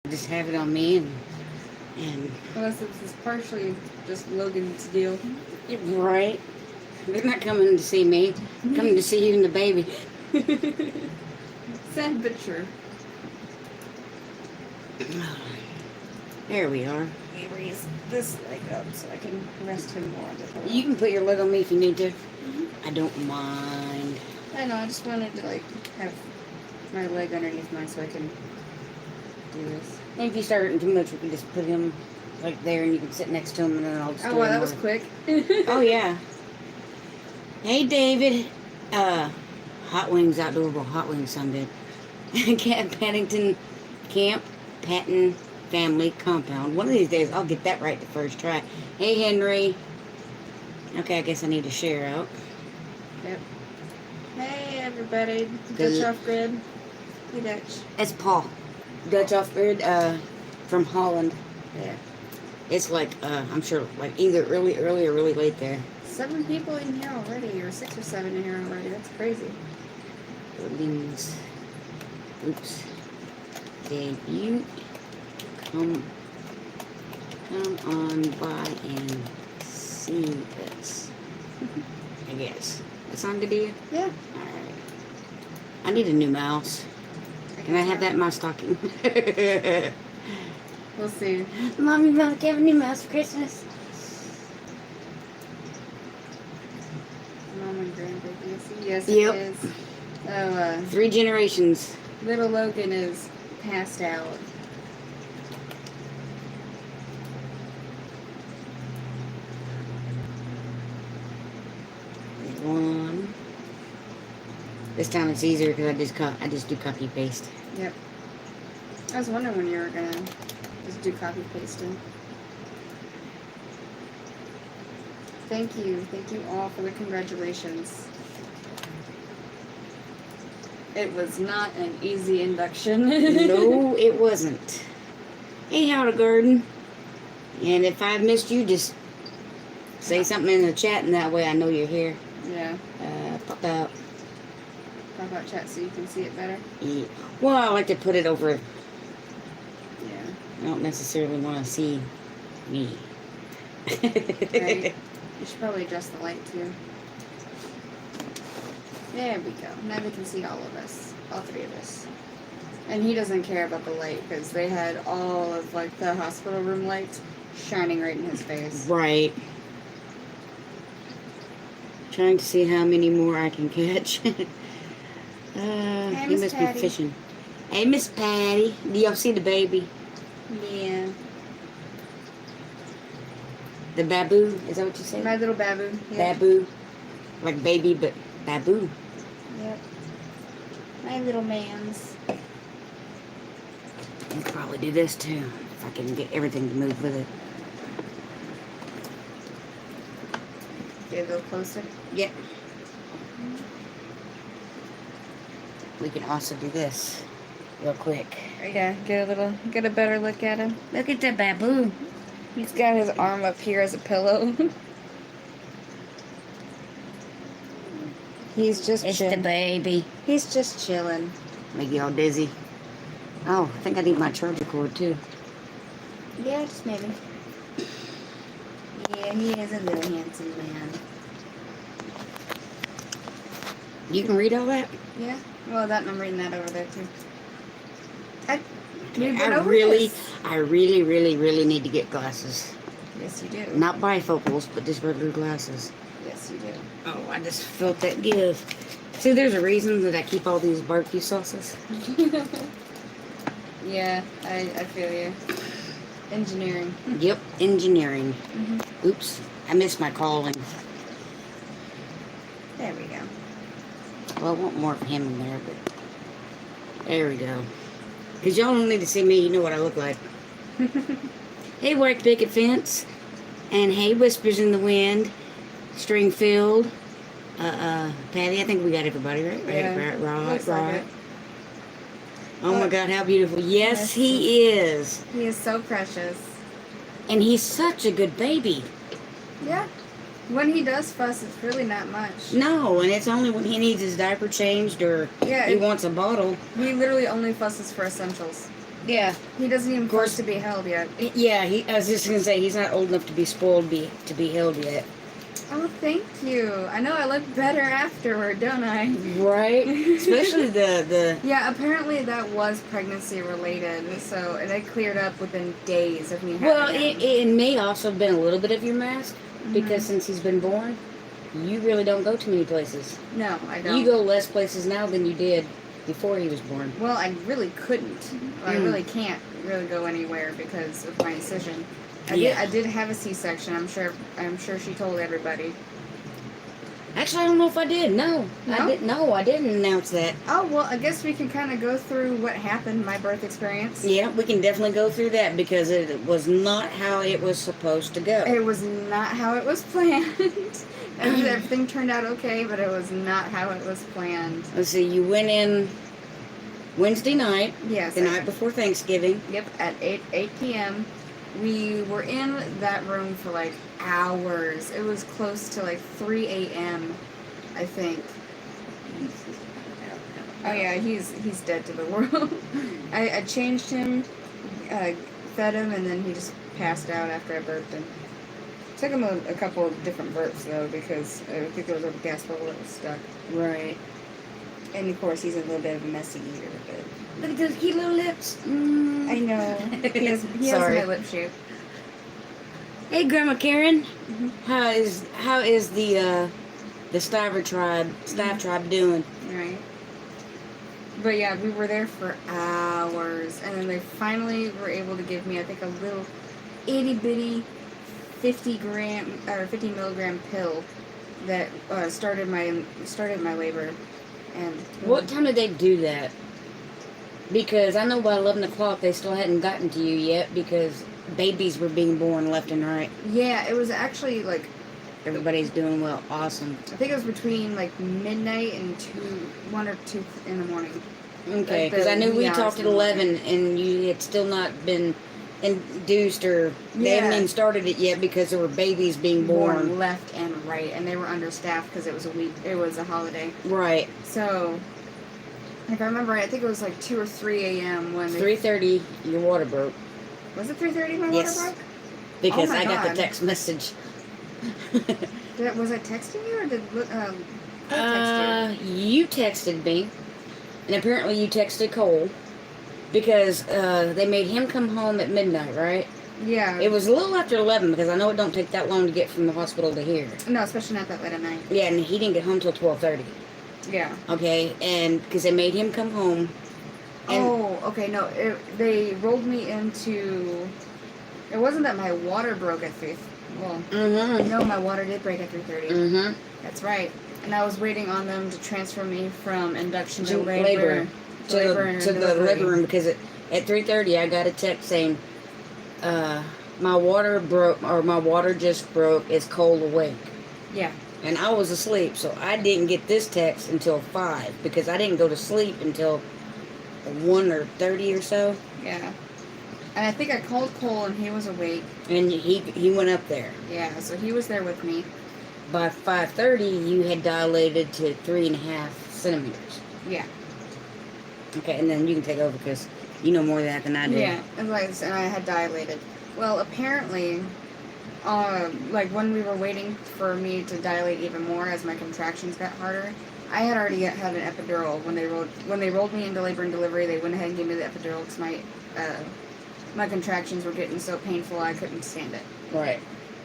Just have it on me and Unless this is partially just Logan's deal. right. They're not coming to see me. They're coming to see you and the baby. Sad but true. There we are. Let me raise this leg up so I can rest him more on the pillow. You can put your leg on me if you need to. I don't mind. I know, I just wanted to have my leg underneath mine so I can do this. And if you start hurting too much, we can just put him like there and you can sit next to him and then I'll just Oh do wow, it that more. was quick. Oh yeah. Hey David. Hot Wings Outdoorable Hot Wings Sunday. Paddington Camp Patton Family Compound. One of these days I'll get that right the first try. Hey Henry. Okay, I guess I need to share out. Yep. Hey everybody. Good. Dutch off grid. Hey Dutch. It's Paul. Dutch off grid from Holland. Yeah. It's like I'm sure like either really early or really late there. 7 people in here already, or 6 or 7 in here already. That's crazy. Buildings. Oops. Debut. Come on by and see this. I guess. It's on debut? Yeah. Alright. I need a new mouse. Can I have that in my stocking? We'll see. Mommy, Mom, do you have a new mouse for Christmas? Mom and grandbaby. Yes, Yep. it is. Oh, 3 generations. little Logan is passed out. One. This time it's easier because I just do copy paste. Yep. I was wondering when you were gonna just do copy pasting. Thank you all for the congratulations. It was not an easy induction. No, it wasn't. Hey, Howdy Garden. And if I missed you, just say something in the chat, and that way I know you're here. Yeah. Pop out. Talk about chat so you can see it better. Yeah. Well, I like to put it over. Yeah. I don't necessarily want to see me. Right. You should probably adjust the light too. There we go. Now they can see all of us. All 3 of us. And he doesn't care about the light because they had all of the hospital room lights shining right in his face. Right. Trying to see how many more I can catch. He Miss must Patty. be fishing. Hey, Miss Patty. Do y'all see the baby? Yeah. The baboo? Is that what you said? My little baboon. Yep. Baboo. Like baby, but baboo. Yep. My little man's. I'll probably do this too, if I can get everything to move with it. Get a little closer. Yep. We can also do this real quick. Yeah, get a better look at him. Look at the baboo. He's got his arm up here as a pillow. He's just It's the chilling. baby. He's just chilling. Make you all dizzy. Oh, I think I need my charger cord too. Yeah, just maybe. Yeah, he is a little handsome man. You can read all that? Yeah. Well, that I'm reading that over there too. I really, really need to get glasses. Yes, you do. Not bifocals, but just regular glasses. Yes, you do. Oh, I just felt that give. See, there's a reason that I keep all these barbecue sauces. Yeah, I feel you. Engineering. Yep, engineering. Mm-hmm. Oops, I missed my calling. There we go. Well, I want more of him in there, but there we go. Because y'all don't need to see me, you know what I look like. Hey, White Picket Fence. And hey, Whispers in the Wind. Stringfield. Patty, I think we got everybody, right? Yeah, looks like it. Oh my God, how beautiful. Yes, he is. He is so precious. And he's such a good baby. Yeah. When he does fuss, it's really not much. No, and it's only when he needs his diaper changed or Yeah, he wants a bottle. He literally only fusses for essentials. Yeah. He doesn't even Of course. course to be held yet. Yeah, I was just gonna say he's not old enough to be spoiled, to be held yet. Oh, thank you. I know I look better afterward, don't I? Right. Especially the. Yeah, apparently that was pregnancy related, so it cleared up within days of me having Well, him. it may also have been a little bit of your mask because since he's been born, you really don't go too many places. No, I don't. You go less places now than you did before he was born. Well, I really couldn't. I really can't really go anywhere because of my incision. I did have a C-section. I'm sure she told everybody. Actually, I don't know if I did. No, No? I didn't announce that. Oh, well, I guess we can kind of go through what happened, my birth experience. Yeah, we can definitely go through that because it was not how it was supposed to go. It was not how it was planned. Everything turned out okay, but it was not how it was planned. Let's see, you went in Wednesday night. Yes. The night before Thanksgiving. Yep, at 8 p.m. We were in that room for like hours. It was close to like 3 a.m., I think. Oh yeah, he's dead to the world. I changed him, fed him, and then he just passed out after I burped him. Took him a couple of different burps though because I think there was a gas bubble that was stuck. Right. And of course he's a little bit of a messy eater, but Look at those cute little lips. I know he has my lip shape. Hey, Grandma Karen. How is the Stiver tribe doing? Right. But yeah, we were there for hours, and then they finally were able to give me, I think, a little itty bitty 50 milligram pill that started my labor. And What time did they do that? Because I know by 11 o'clock they still hadn't gotten to you yet because babies were being born left and right. Yeah, it was actually like Everybody's doing well. Awesome. I think it was between like midnight and 1 or 2 in the morning. Okay, Like because I knew we hours talked in at the 11 and you had still not been induced or they hadn't even started it yet because there were babies being born. Left and right, and they were understaffed because it was a holiday. Right. So, if I remember right, I think it was like 2 or 3 a.m. when 3:30, your water broke. Was it 3:30 my Yes. water broke? Because Oh my I got the God. text message. Was I texting you or did Cole text you? You texted me, and apparently you texted Cole because they made him come home at midnight, right? Yeah. It was a little after 11 because I know it don't take that long to get from the hospital to here. No, especially not that late at night. Yeah, and he didn't get home till 12:30. Yeah. Okay, and because they made him come home. And Okay. No, they rolled me into. It wasn't that my water broke at 3. Well, no, my water did break at 3:30. That's right. And I was waiting on them to transfer me from induction to labor. To the labor room because at 3:30 I got a text saying, my water broke, or my water just broke. Is Cole awake? Yeah. And I was asleep, so I didn't get this text until 5 because I didn't go to sleep until 1:30 or so. Yeah. And I think I called Cole and he was awake. And he went up there. Yeah, so he was there with me. By 5:30, you had dilated to 3.5 centimeters. Yeah. Okay, and then you can take over because you know more of that than I do. Yeah, and I had dilated. Well, apparently, like when we were waiting for me to dilate even more as my contractions got harder, I had already had an epidural. When they rolled me into labor and delivery, they went ahead and gave me the epidural because my contractions were getting so painful I couldn't stand it. Right.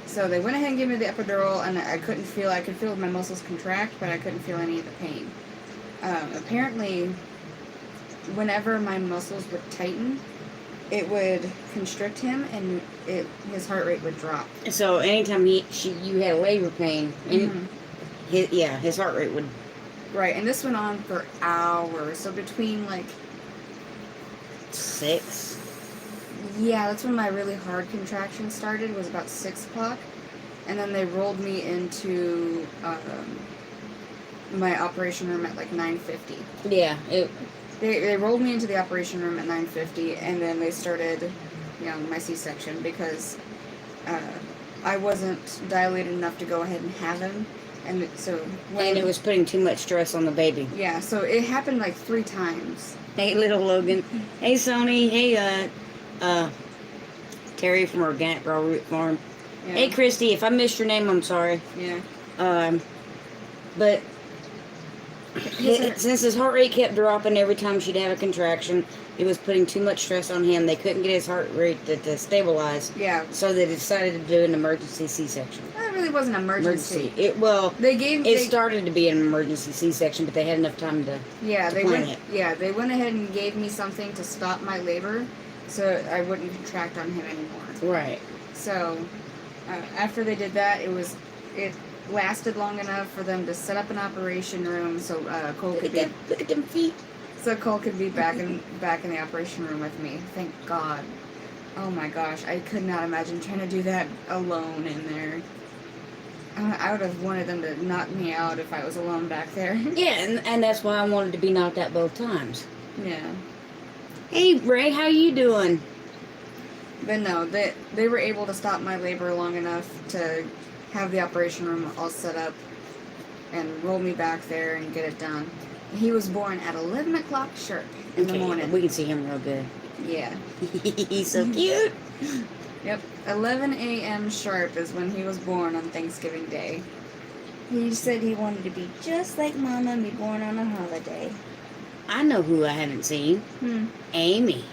So they went ahead and gave me the epidural, and I could feel my muscles contract, but I couldn't feel any of the pain. Apparently, whenever my muscles would tighten, it would constrict him, and his heart rate would drop. So anytime you had labor pain, his heart rate would. Right, and this went on for hours. So between like 6. Yeah, that's when my really hard contraction started. Was about 6 o'clock, and then they rolled me into my operation room at like 9:50. Yeah. They rolled me into the operation room at 9:50, and then they started, my C-section because I wasn't dilated enough to go ahead and have him. And so And it was putting too much stress on the baby. yeah, so it happened like 3 times. Hey, little Logan. Hey, Sony. Hey, Terry from Organic Raw Root Farm. Yeah. Hey, Christy. If I missed your name, I'm sorry. Yeah. But since his heart rate kept dropping every time she'd have a contraction, it was putting too much stress on him. They couldn't get his heart rate to stabilize. Yeah. So they decided to do an emergency C-section. That really wasn't an emergency. It started to be an emergency C-section, but they had enough time to they plan went. it. Yeah, they went ahead and gave me something to stop my labor, so I wouldn't contract on him anymore. Right. So after they did that, it lasted long enough for them to set up an operation room so Cole could be. Look at them feet. So Cole could be back in the operation room with me. Thank God. Oh my gosh, I could not imagine trying to do that alone in there. I would have wanted them to knock me out if I was alone back there. Yeah, and that's why I wanted to be knocked out both times. Yeah. Hey, Ray, how you doing? But no, they were able to stop my labor long enough to have the operation room all set up and roll me back there and get it done. He was born at 11 o'clock sharp in the morning. We can see him real good. Yeah. He's so cute. Yep. 11 a.m. sharp is when he was born on Thanksgiving Day. He said he wanted to be just like Mama and be born on a holiday. I know who I haven't seen. Amy.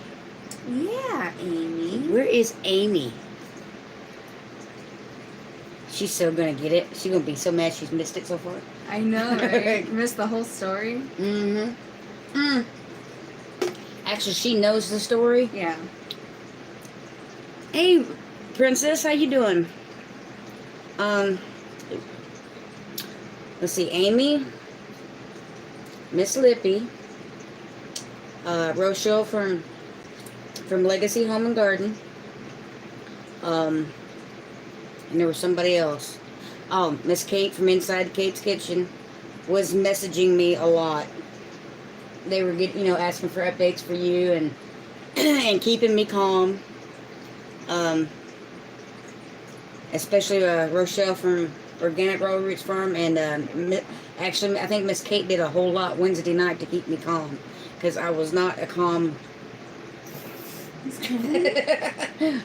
Yeah, Amy. Where is Amy? She's so gonna get it. She's gonna be so mad she's missed it so far. I know, right? Missed the whole story. Actually, she knows the story. Yeah. Hey, Princess, how you doing? Let's see, Amy, Miss Lippy, Rochelle from Legacy Home and Garden, and there was somebody else. Oh, Miss Kate from Inside Kate's Kitchen was messaging me a lot. They were asking for updates for you and and keeping me calm. Especially Rochelle from Organic Raw Roots Farm, and actually I think Miss Kate did a whole lot Wednesday night to keep me calm, because I was not a calm.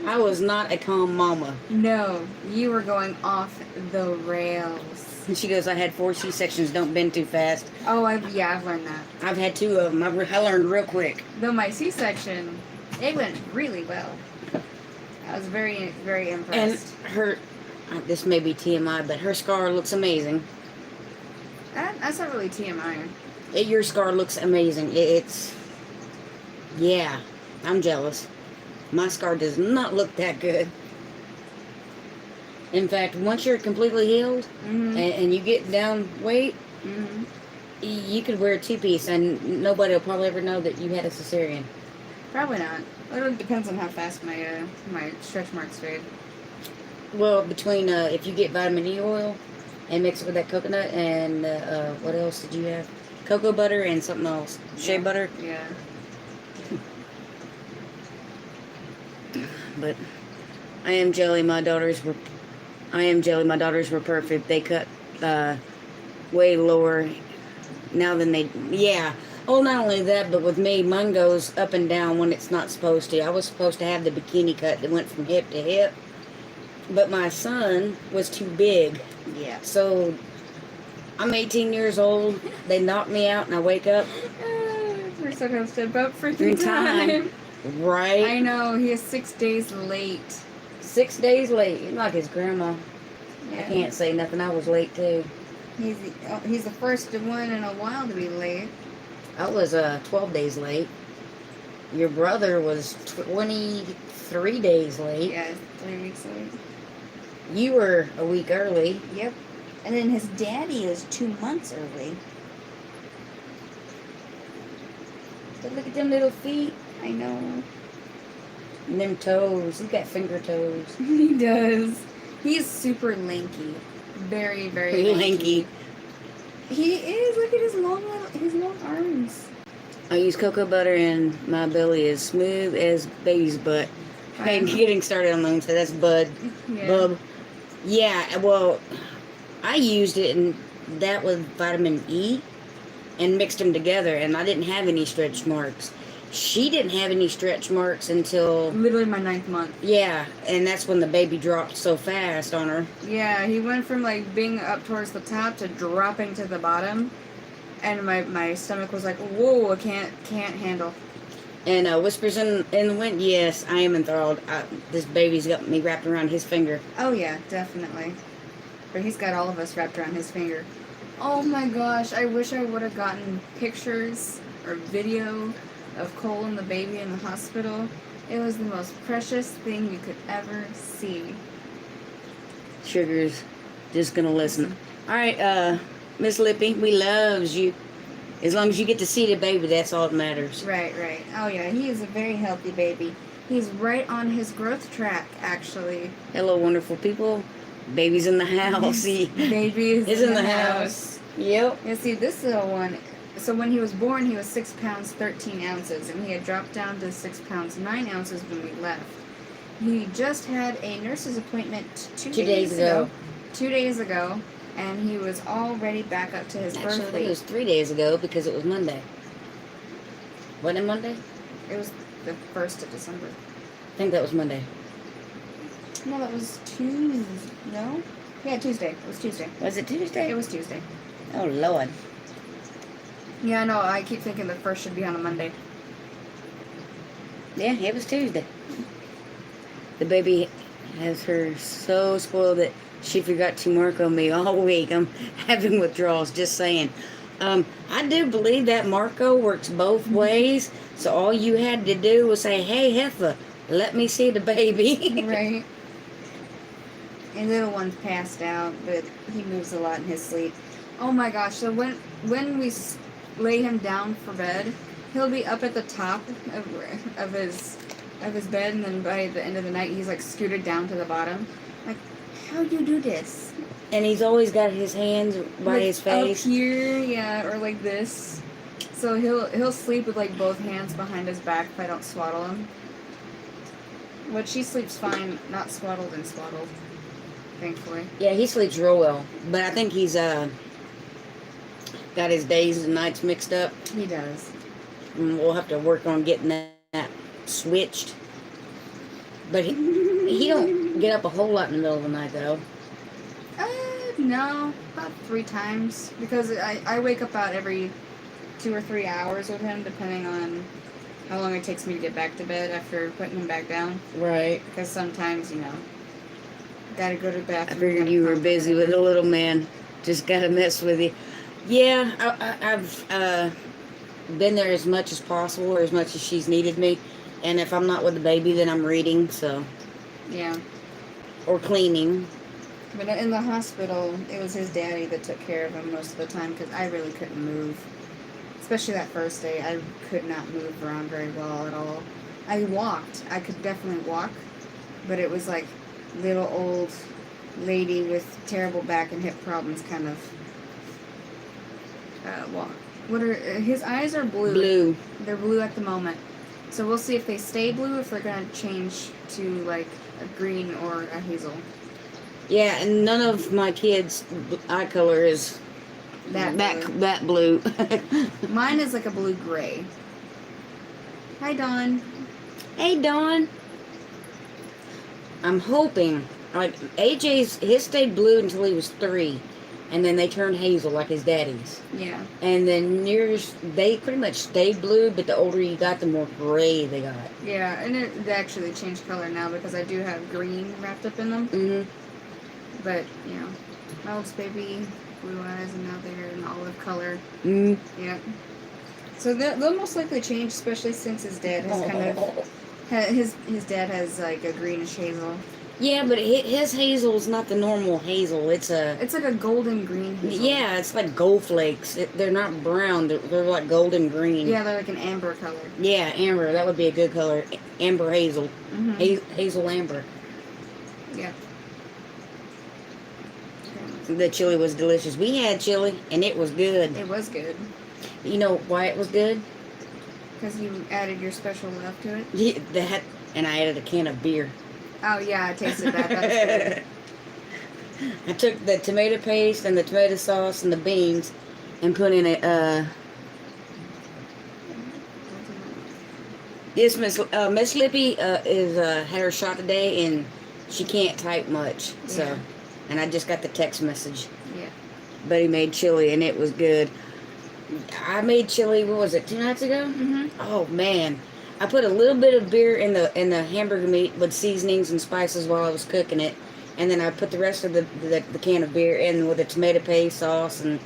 I was not a calm mama. No, you were going off the rails. And she goes, I had 4 C-sections, don't bend too fast. Oh, I've learned that. I've had 2 of them. I learned real quick. Though my C-section, it went really well. I was very, very impressed. And her, this may be TMI, but her scar looks amazing. That's not really TMI. Your scar looks amazing. Yeah, I'm jealous. My scar does not look that good. In fact, once you're completely healed and you get down weight, you could wear a 2-piece and nobody will probably ever know that you had a cesarean. Probably not. It depends on how fast my my stretch marks fade. Well, between if you get vitamin E oil and mix it with that coconut and what else did you have? Cocoa butter and something else. Shea butter. Yeah. But I am jelly. My daughters were perfect. They cut way lower now than they. Yeah. Oh, not only that, but with me, mine goes up and down when it's not supposed to. I was supposed to have the bikini cut that went from hip to hip, but my son was too big. Yeah. So I'm 18 years old. They knock me out, and I wake up. We're so gonna step up freaking time. Right? I know. He is 6 days late. 6 days late. You're like his grandma. Yeah. I can't say nothing. I was late too. He's the first one in a while to be late. I was 12 days late. Your brother was 23 days late. Yeah, 3 weeks late. You were a week early. Yep. And then his daddy is 2 months early. But look at them little feet. I know. And them toes. He's got finger toes. He does. He is super lanky. Very, very lanky. He is. Look at his long arms. I use cocoa butter and my belly is smooth as baby's butt. I'm getting started on my own, so that's Bud. Yeah. Bub. Yeah, well, I used it and that with vitamin E and mixed them together, and I didn't have any stretch marks. She didn't have any stretch marks until Literally my 9th month. yeah, and that's when the baby dropped so fast on her. Yeah, he went from like being up towards the top to dropping to the bottom, and my stomach was like, whoa, I can't handle. And whispers in the wind. Yes, I am enthralled. This baby's got me wrapped around his finger. Oh yeah, definitely. But he's got all of us wrapped around his finger. Oh my gosh, I wish I would have gotten pictures or video of Cole and the baby in the hospital. It was the most precious thing you could ever see. Sugar's just gonna listen. All right, Miss Lippy, we loves you. As long as you get to see the baby, that's all that matters. Right. Oh yeah, he is a very healthy baby. He's right on his growth track, actually. Hello, wonderful people. Baby's in the house. Baby is in the house. Yep. Yeah, see, this little one, so when he was born, he was 6 pounds, 13 ounces, and he had dropped down to 6 pounds, 9 ounces when we left. He just had a nurse's appointment 2 days ago. 2 days ago, and he was already back up to his birth Actually, I think weight. it was 3 days ago because it was Monday. Wasn't it Monday? It was the 1st of December. I think that was Monday. No, that was Tuesday. No? Yeah, Tuesday. It was Tuesday. Was it Tuesday? It was Tuesday. Oh, Lord. Yeah, no, I keep thinking the 1st should be on a Monday. Yeah, it was Tuesday. The baby has her so spoiled that she forgot to mark on me all week. I'm having withdrawals, just saying. I do believe that Marco works both ways. So all you had to do was say, hey, Heffa, let me see the baby. Right. And little one's passed out, but he moves a lot in his sleep. Oh my gosh! So when we lay him down for bed, he'll be up at the top of his bed, and then by the end of the night, he's like scooted down to the bottom. Like, how do you do this? And he's always got his hands by Like, his face. up here, yeah, or like this. So he'll sleep with like both hands behind his back if I don't swaddle him. But she sleeps fine, not swaddled and swaddled. Thankfully. Yeah, he sleeps real well. But I think he's got his days and nights mixed up. He does. And we'll have to work on getting that switched. But he don't get up a whole lot in the middle of the night, though. No, about 3 times. Because I wake up about every 2 or 3 hours with him, depending on how long it takes me to get back to bed after putting him back down. Right. Because sometimes, gotta go to the I bathroom. figured you were busy with the little man. Just gotta mess with you. Yeah, I've been there as much as possible, or as much as she's needed me. And if I'm not with the baby, then I'm reading, so. Yeah. Or cleaning. But in the hospital, it was his daddy that took care of him most of the time because I really couldn't move. Especially that first day, I could not move around very well at all. I walked. I could definitely walk, but it was like little old lady with terrible back and hip problems kind of walk. His eyes are blue. Blue. They're blue at the moment. So we'll see if they stay blue, if they're going to change to like a green or a hazel. Yeah, and none of my kids' eye color is that blue. Mine is like a blue-gray. Hi, Dawn. Hey, Dawn. I'm hoping, like, his stayed blue until he was 3. And then they turned hazel like his daddy's. Yeah. And then yours, they pretty much stayed blue, but the older you got, the more gray they got. Yeah, and they actually changed color now because I do have green wrapped up in them. Mm-hmm. But, my oldest baby, blue eyes, and now they're an olive color. Mm-hmm. Yeah. So they'll most likely change, especially since his dad has kind of... His dad has, like, a greenish hazel. Yeah, but his hazel's not the normal hazel. It's like a golden green hazel. Yeah, it's like gold flakes. They're not brown. They're like golden green. Yeah, they're like an amber color. Yeah, amber. That would be a good color. Amber hazel. Mm-hmm. Hazel amber. Yeah. The chili was delicious. We had chili, and it was good. It was good. You know why it was good? Because you added your special love to it? Yeah, that, and I added a can of beer. Oh, yeah, I tasted that. That was good. I took the tomato paste and the tomato sauce and the beans and put in a, yes, Miss Lippy is had her shot today and she can't type much, so, Yeah. and I just got the text message. Yeah. But he made chili and it was good. I made chili, what was it, 2 nights ago? Mhm. Oh man. I put a little bit of beer in the hamburger meat with seasonings and spices while I was cooking it. And then I put the rest of the can of beer in with the tomato paste sauce and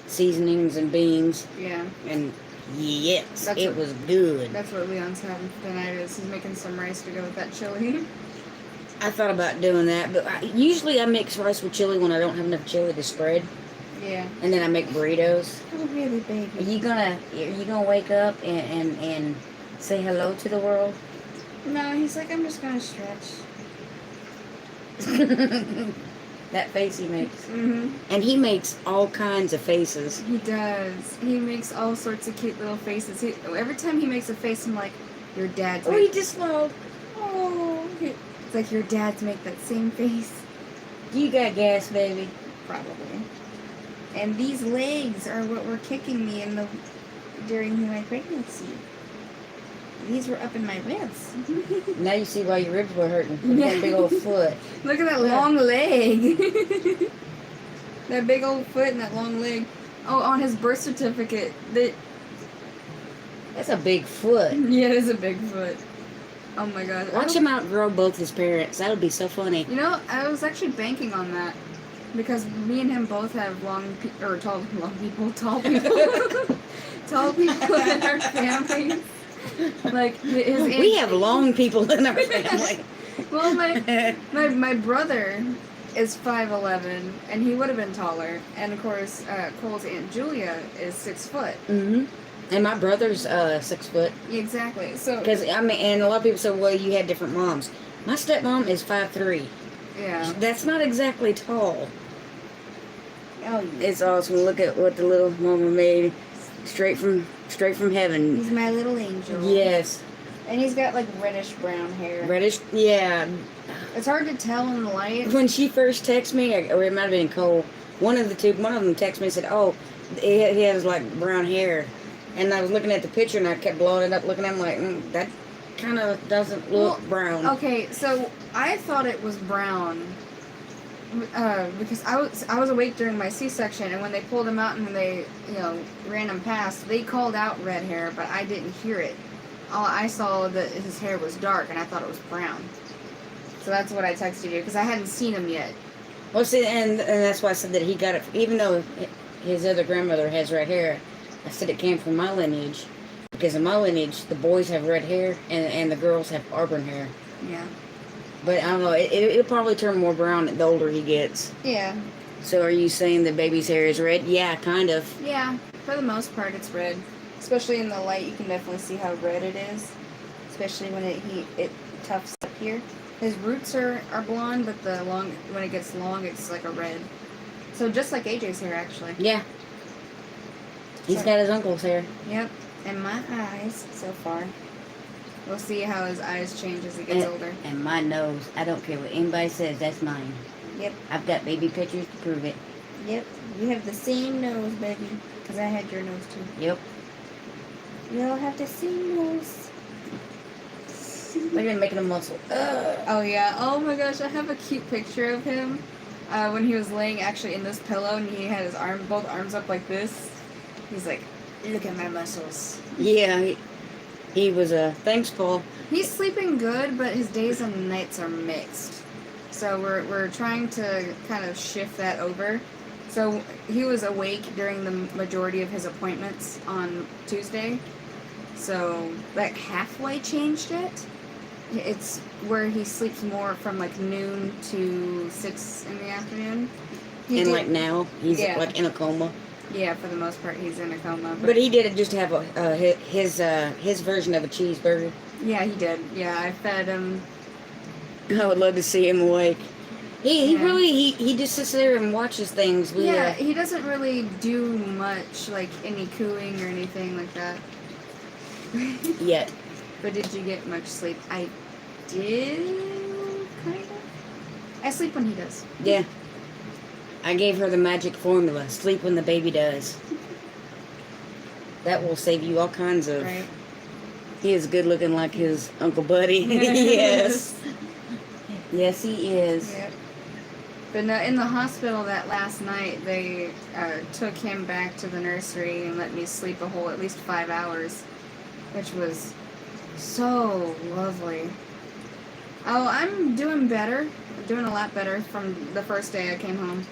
seasonings and beans. Yeah. And yes, That's it what- was good. That's what Leon's having for tonight. Is he's making some rice to go with that chili. I thought about doing that, but usually I mix rice with chili when I don't have enough chili to spread. Yeah. And then I make burritos. Oh really, baby? Are you gonna wake up and say hello to the world? No, he's like, I'm just gonna stretch. That face he makes. Mhm. And he makes all kinds of faces. He does. He makes all sorts of cute little faces. Every time he makes a face, I'm like, your dad's. Oh, he just smiled. Oh. It's like your dad's make that same face. You got gas, baby. Probably. And these legs are what were kicking me during my pregnancy. These were up in my ribs. Now you see why your ribs were hurting. With that big old foot. Look at that long leg. That big old foot and that long leg. Oh, on his birth certificate, That's a big foot. yeah, it is a big foot. Oh my god. Watch him outgrow both his parents. That would be so funny. You know, I was actually banking on that because me and him both have tall people, tall people in our families. Like his aunt, We have long people in our family. well, my brother is 5'11", and he would have been taller. And of course, Cole's Aunt Julia is 6 foot. Mm-hmm. And my brother's 6 foot. Exactly. So Because and a lot of people say, well, you had different moms. My stepmom is 5'3". yeah. That's not exactly tall. Oh, It's awesome. Look at what the little mama made, straight from heaven. he's my little angel. Yes, And he's got like reddish brown hair. reddish. Yeah. It's hard to tell in the light. When she first texted me, or it might have been Cole, one of them texted me and said, "Oh, he has like brown hair," and I was looking at the picture and I kept blowing it up, looking at him like that kind of doesn't look brown. Okay, so I thought it was brown because I was awake during my C-section, and when they pulled him out and they ran him past, they called out red hair, but I didn't hear it. All I saw that his hair was dark, and I thought it was brown. So that's what I texted you because I hadn't seen him yet. Well, see, and that's why I said that he got it, even though his other grandmother has red hair. I said it came from my lineage because in my lineage the boys have red hair and the girls have auburn hair. Yeah. But I don't know, it'll probably turn more brown the older he gets. Yeah. So are you saying the baby's hair is red? Yeah, kind of. Yeah. For the most part, it's red. Especially in the light, you can definitely see how red it is. Especially when it tufts up here. His roots are blonde, but when it gets long, it's like a red. So just like AJ's hair, actually. Yeah. He's got his uncle's hair. Yep. And my eyes, so far. We'll see how his eyes change as he gets older. And my nose. I don't care what anybody says, that's mine. Yep. I've got baby pictures to prove it. Yep. You have the same nose, baby. Because I had your nose, too. Yep. We all have the same nose. Look at him making a muscle. Ugh. Oh, yeah. Oh, my gosh. I have a cute picture of him when he was laying actually in this pillow and he had his both arms up like this. He's like, look at my muscles. Yeah, he was thanks, Paul. He's sleeping good, but his days and nights are mixed. So we're trying to kind of shift that over. So he was awake during the majority of his appointments on Tuesday. So that halfway changed it. It's where he sleeps more from like noon to 6 in the afternoon. Like now, he's like in a coma. Yeah, for the most part, he's in a coma. But he did just have his version of a cheeseburger. Yeah, he did. Yeah, I fed him. I would love to see him awake. He really just sits there and watches things. He doesn't really do much, like any cooing or anything like that. Yet. But did you get much sleep? I did, kind of. I sleep when he does. Yeah. I gave her the magic formula. Sleep when the baby does. That will save you all kinds of... Right. He is good looking like his Uncle Buddy. Yes. Yes, he is. Yep. But no, in the hospital that last night, they took him back to the nursery and let me sleep a whole at least 5 hours, which was so lovely. Oh, I'm doing better. I'm doing a lot better from the first day I came home.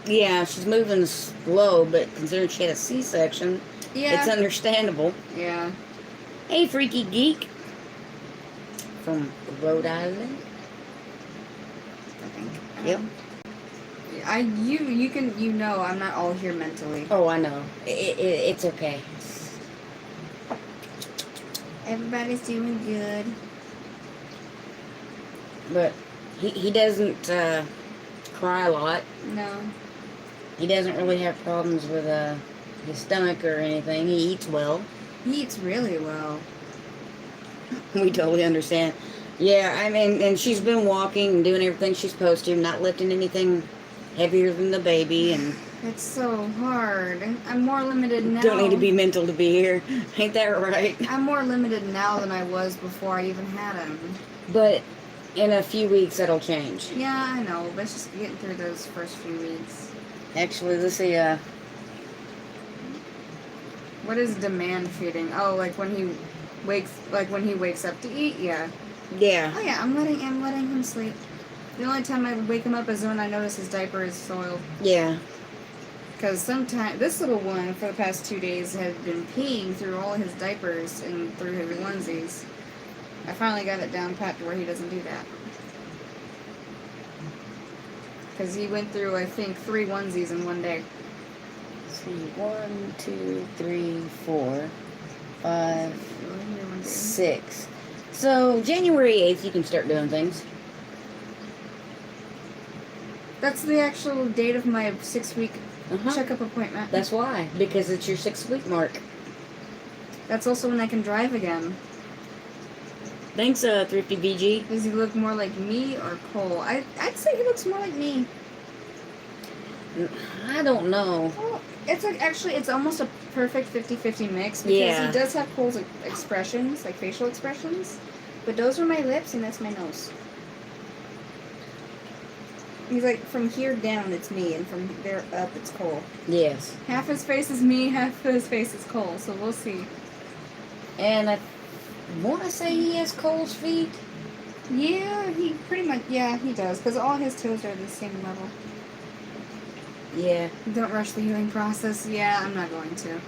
Yeah, she's moving slow, but considering she had a C-section, Yeah. it's understandable. Yeah. Hey, freaky geek. From Rhode Island. I think. Yep. You know I'm not all here mentally. Oh, I know. It's okay. Everybody's doing good. But he doesn't cry a lot. No. He doesn't really have problems with his stomach or anything. He eats well. He eats really well. We totally understand. Yeah, I mean, and she's been walking and doing everything she's supposed to, not lifting anything heavier than the baby, and It's so hard. I'm more limited now. don't need to be mental to be here. Ain't that right? I'm more limited now than I was before I even had him. But in a few weeks, that'll change. Yeah, I know, but it's just getting through those first few weeks. Actually, let's see. What is demand feeding? Oh, like when he wakes up to eat. Yeah. Yeah. Oh yeah, I'm letting him sleep. The only time I wake him up is when I notice his diaper is soiled. Yeah. Because sometimes this little one for the past 2 days had been peeing through all his diapers and through his onesies. I finally got it down pat to where he doesn't do that. Because he went through, I think, 3 onesies in one day. Let's see. 1, 2, 3, 4, 5, 6. So January 8th, you can start doing things. That's the actual date of my 6-week checkup appointment. That's why, because it's your 6-week mark. That's also when I can drive again. Thanks, Thrifty VG. Does he look more like me or Cole? I'd say he looks more like me. I don't know. Well, it's like actually it's almost a perfect 50-50 mix because Yeah. he does have Cole's expressions, like facial expressions, but those are my lips and that's my nose. He's like from here down it's me and from there up it's Cole. Yes. Half his face is me, half his face is Cole, so we'll see. And I want to say he has Cole's feet. Yeah, he pretty much, yeah, he does, because all his toes are the same level. Yeah. Don't rush the healing process. Yeah, I'm not going to.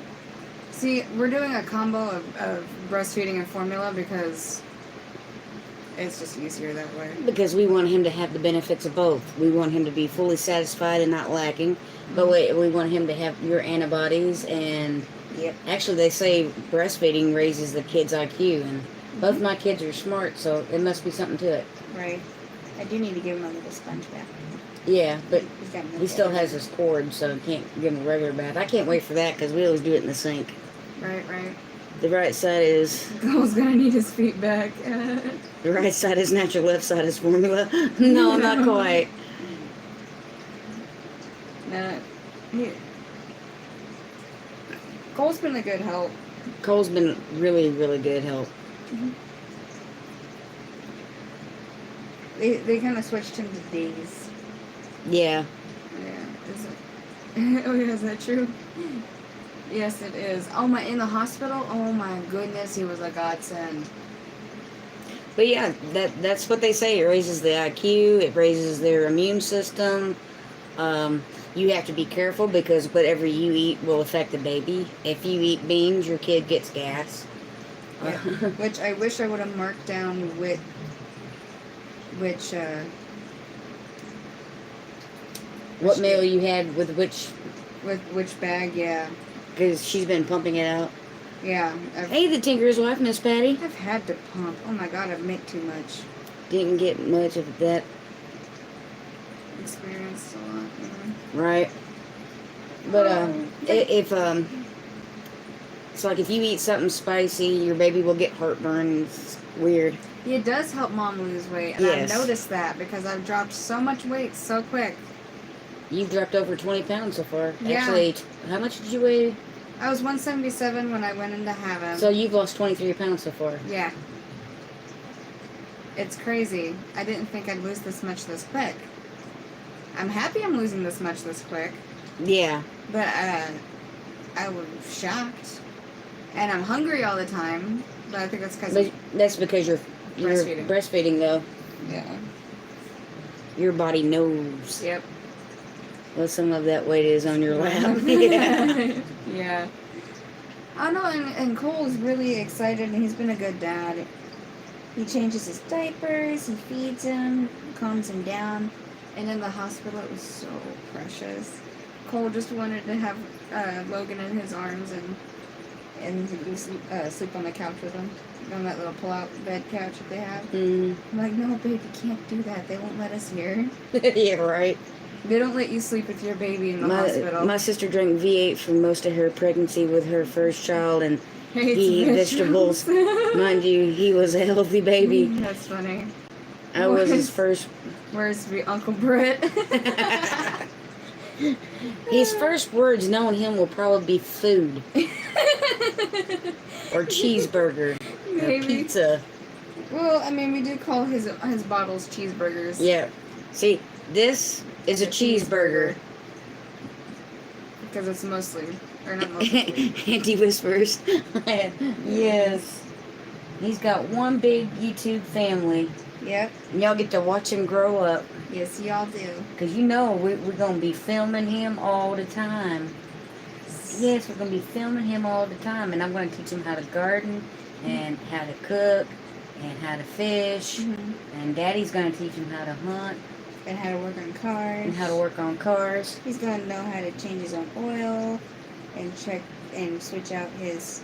See, we're doing a combo of breastfeeding and formula because it's just easier that way. Because we want him to have the benefits of both. We want him to be fully satisfied and not lacking. But we want him to have your antibodies. And Yep. actually, they say breastfeeding raises the kid's IQ. And both my kids are smart, so there must be something to it. Right. I do need to give him a little sponge bath. Yeah, but He's got he still has his cord, so I can't give him a regular bath. I can't wait for that because we always do it in the sink. Right. The right side is... Cole's gonna need his feet back. The right side is natural, left side is formula. No, not quite. Cole's been a good help. Cole's been really, really good help. They kind of switched him to days. Yeah. Yeah. Is it? Oh yeah, is that true? Yes, it is. Oh my! In the hospital. Oh my goodness, he was a godsend. But yeah, that's what they say. It raises the IQ. It raises their immune system. You have to be careful because whatever you eat will affect the baby. If you eat beans, your kid gets gas. Yeah. Which I wish I would have marked down which What meal you had with which bag, yeah. Because she's been pumping it out. Yeah. Hey, the Tinker's wife, Miss Patty. I've had to pump. Oh my god, I've made too much. Didn't get much of that. Experienced a lot, Right. But, if, it's like if you eat something spicy, your baby will get heartburn. It's weird. It does help mom lose weight, and Yes. I've noticed that because I've dropped so much weight so quick. You've dropped over 20 pounds so far. Yeah. Actually, how much did you weigh? I was 177 when I went in to have him. So you've lost 23 pounds so far. Yeah. It's crazy. I didn't think I'd lose this much this quick. I'm happy I'm losing this much this quick. Yeah. But I was shocked. And I'm hungry all the time. But I think that's because That's because you're breastfeeding, though. Yeah. Your body knows Yep. what some of that weight is on your lap. Yeah. Yeah. I know, and Cole's really excited, and he's been a good dad. He changes his diapers, he feeds him, calms him down. And in the hospital, it was so precious. Cole just wanted to have Logan in his arms, and he would sleep on the couch with him, on that little pull-out bed couch that they have. Mm. I'm like, no, babe, you can't do that. They won't let us here. Yeah, right. They don't let you sleep with your baby in the hospital. My sister drank V8 for most of her pregnancy with her first child, and he ate vegetables. Mind you, he was a healthy baby. That's funny. I was his first. Where's Uncle Britt? His first words knowing him will probably be food. Or cheeseburger. Maybe. Or pizza. Well, I mean, we do call his bottles cheeseburgers. Yeah. See, this is a cheeseburger. Because it's mostly, or not mostly. Auntie whispers. Yes. He's got one big YouTube family. Yep. And y'all get to watch him grow up. Yes, y'all do. Because you know we're going to be filming him all the time. Yes, we're going to be filming him all the time. And I'm going to teach him how to garden and how to cook and how to fish. Mm-hmm. And Daddy's going to teach him how to hunt. And how to work on cars. And how to work on cars. He's going to know how to change his own oil and check and switch out his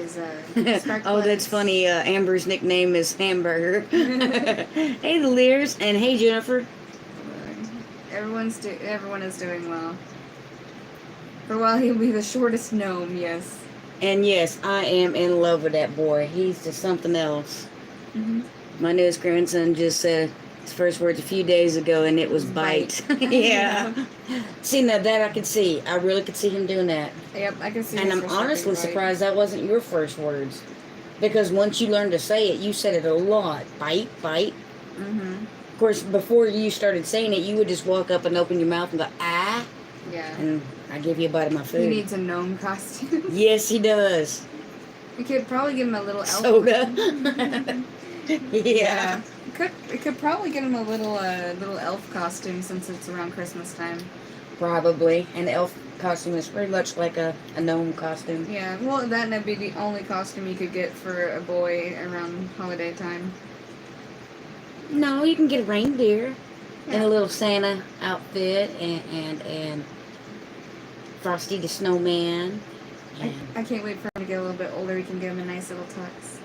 spark Oh, that's plugs. funny. Amber's nickname is Hamburger. Hey, the Lears, and hey, Jennifer. Everyone is doing well. For a while, he'll be the shortest gnome. Yes. And yes, I am in love with that boy. He's just something else. Mm-hmm. My newest grandson just said his first words a few days ago, and it was bite. Yeah. See, now that I could see. I really could see him doing that. Yep, I can see. And I'm honestly surprised that wasn't your first words. Because once you learned to say it, you said it a lot. Bite, bite. Mm-hmm. Of course, before you started saying it, you would just walk up and open your mouth and go, ah. Yeah. And I give you a bite of my food. He needs a gnome costume. Yes, he does. We could probably give him a little elf. Soda. Yeah. We could probably get him a little elf costume since it's around Christmas time. Probably. An elf costume is pretty much like a gnome costume. Yeah, well, that'd be the only costume you could get for a boy around holiday time. No, you can get a reindeer and Yeah. a little Santa outfit and Frosty the Snowman. And, I can't wait for him to get a little bit older. We can give him a nice little tux.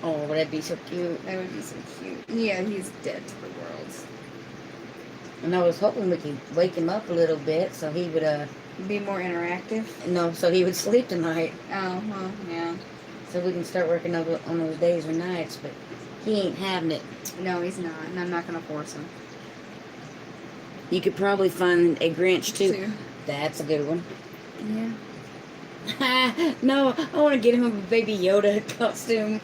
oh, that'd be so cute. That would be so cute. Yeah, he's dead to the world. And I was hoping we could wake him up a little bit so he would, Be more interactive. so he would sleep tonight. Oh, well, yeah. So we can start working on those days or nights, but he ain't having it. No, he's not, and I'm not going to force him. You could probably find a Grinch too. Too. That's a good one. Yeah. No, I want to get him a Baby Yoda costume.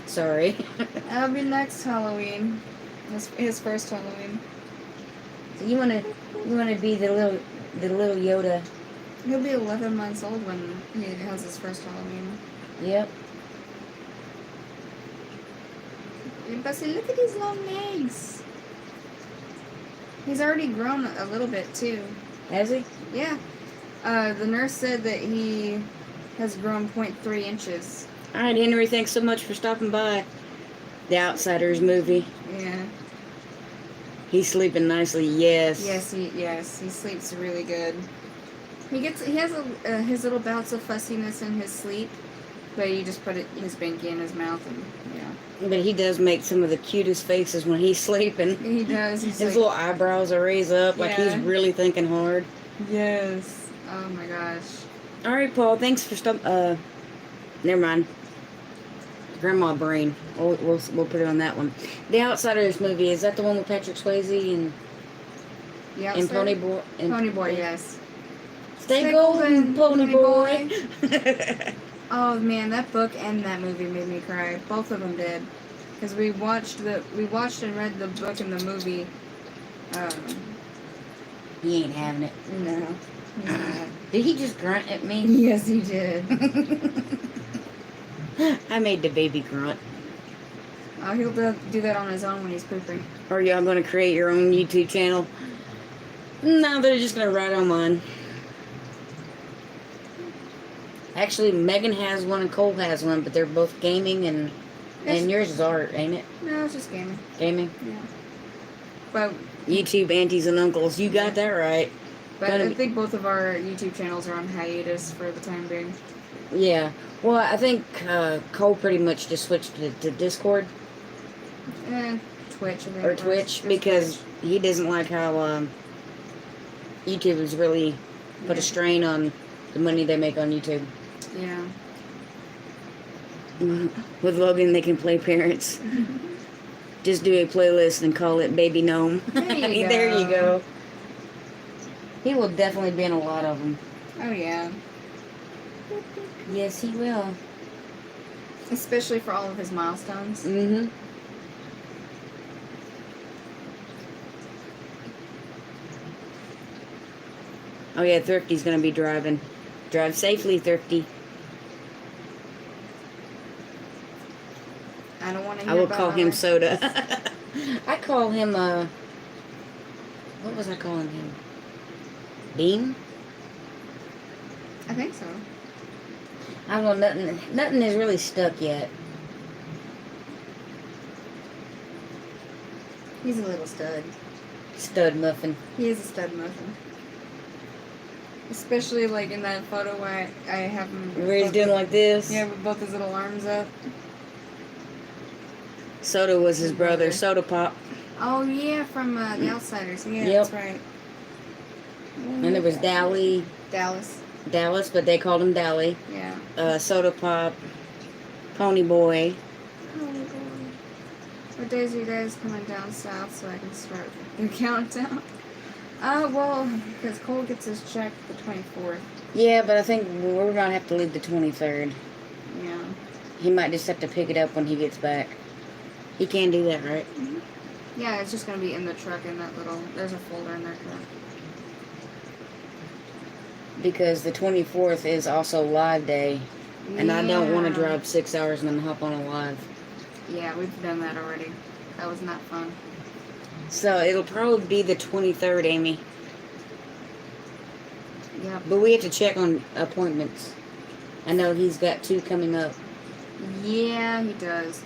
Sorry. That'll be next Halloween. His first Halloween. So you wanna be the little Yoda. He'll be 11 months old when he has his first Halloween. Yep. But see, look at his long legs. He's already grown a little bit too. Has he? Yeah. The nurse said that he has grown 0.3 inches. All right, Henry. Thanks so much for stopping by. The Outsiders movie. Yeah. He's sleeping nicely. Yes. Yes, he sleeps really good. He has his little bouts of fussiness in his sleep, but you just put his binky in his mouth and yeah. But he does make some of the cutest faces when he's sleeping. He does. He's His like, little eyebrows are raised up like he's Yeah. really thinking hard. yes. Oh my gosh. All right, Paul. Thanks for stopping. Never mind. Grandma Brain. We'll put it on that one. The Outsiders movie, is that the one with Patrick Swayze and Pony Boy? Pony Boy, yes. Stay golden, Pony Boy. Oh man, that book and that movie made me cry. Both of them did, because we watched and read the book and the movie. He ain't having it. No. He's not. Did he just grunt at me? Yes, he did. I made the baby grunt. Oh, he'll do that on his own when he's pooping. Are y'all going to create your own YouTube channel? No, they're just going to write on mine. Actually, Megan has one and Cole has one, but they're both gaming and yours is art, ain't it? No, it's just gaming. Gaming? Yeah. But YouTube aunties and uncles, you got that right. But I think both of our YouTube channels are on hiatus for the time being. Yeah. Well, I think Cole pretty much just switched to Discord. Twitch. I think Or Twitch, because he doesn't like how YouTube has really put a strain on the money they make on YouTube. Yeah. With Logan, they can play parents. Just do a playlist and call it Baby Gnome. There you go. He will definitely be in a lot of them. Oh, yeah. Yes, he will. Especially for all of his milestones. Mm-hmm. Oh, yeah, Thrifty's going to be driving. Drive safely, Thrifty. I don't want to I will call him Soda. I call him, what was I calling him? Bean? I think so. I don't know, nothing is really stuck yet. He's a little stud. Stud muffin. He is a stud muffin. Especially like in that photo where I have him. Where he's doing like this? Yeah, with both his little arms up. Soda was his brother, Soda Pop. Oh yeah, from The Outsiders. Yeah, Yep. That's right. And there was Dallas, but they called him Dally. Yeah. Soda Pop, Pony Boy. Pony Boy. What days are you guys coming down south so I can start the countdown? Well, because Cole gets his check the 24th. Yeah, but I think we're going to have to leave the 23rd. Yeah. He might just have to pick it up when he gets back. He can do that, right? Mm-hmm. Yeah, it's just going to be in the truck in that little... There's a folder in their truck. Because the 24th is also live day. And I don't want to drive 6 hours and then hop on a live. Yeah, we've done that already. That was not fun. So it'll probably be the 23rd, Amy. Yep. But we have to check on appointments. I know he's got 2 coming up. Yeah, he does.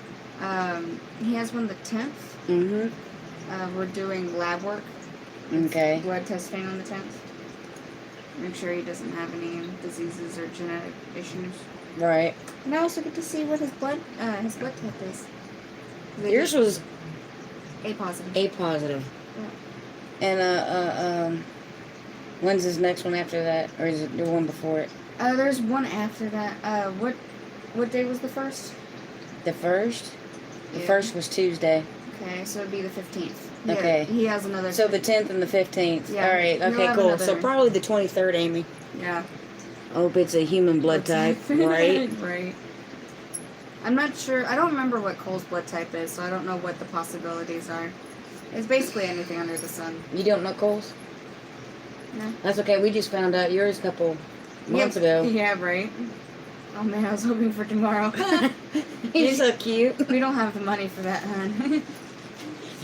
He has one the 10th. Mm-hmm. We're doing lab work. Okay. Blood testing on the 10th. Make sure he doesn't have any diseases or genetic issues. Right. And I also get to see what his blood type is. Yours was A positive. A positive. Yeah. And when's his next one after that, or is it the one before it? There's one after that. What day was the first? The first. The Yeah. first was Tuesday. Okay, so it'd be the 15th. Okay. Yeah, he has another. So the 10th and the 15th. Yeah, All right. he'll Okay. have Cool. another- So probably the 23rd, Amy. Yeah. I hope it's a human blood type, right? Right. I'm not sure. I don't remember what Cole's blood type is, so I don't know what the possibilities are. It's basically anything under the sun. You don't know Cole's? No. That's okay. We just found out yours a couple months ago. Yeah, right. Oh man, I was hoping for tomorrow. He's so cute. We don't have the money for that, hon.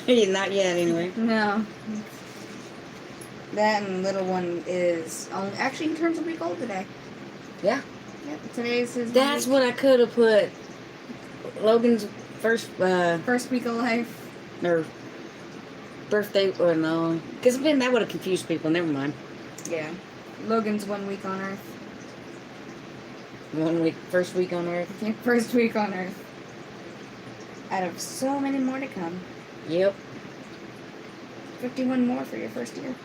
Not yet, anyway. No. That and little one is only, actually he turns a week old today. Yeah. Yep. Today's his. That's what I could have put. Logan's first week of life. or birthday, or no, because then that would have confused people. Never mind. Yeah. Logan's 1 week on Earth. 1 week, first week on Earth. Yeah, first week on Earth. Out of so many more to come. Yep. 51 more for your first year.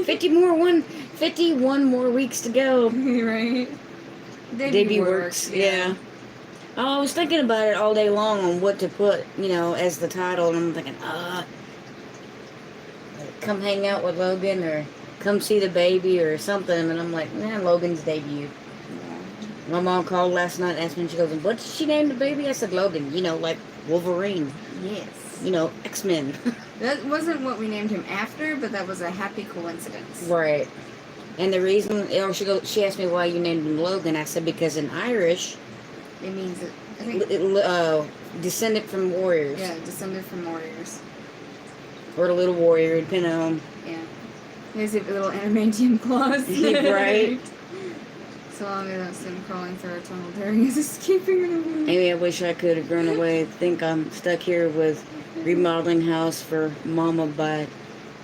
51 more weeks to go. Right. Debut works. Yeah. Oh, I was thinking about it all day long on what to put, as the title, and I'm thinking, come hang out with Logan, or come see the baby, or something, and I'm like, nah, Logan's debut. Yeah. My mom called last night and asked me, she goes, what did she name the baby? I said, Logan, like Wolverine, Yes. X-Men. That wasn't what we named him after, but that was a happy coincidence. Right. And the reason, she asked me why you named him Logan. I said, because in Irish, It means, I think, descendant from warriors. yeah, descended from warriors. Or a little warrior, depending on. Yeah. He has little adamantium claws. Right. So long as that's him crawling through our tunnel during his escaping away. Maybe I wish I could have grown away. I think I'm stuck here with remodeling house for Mama by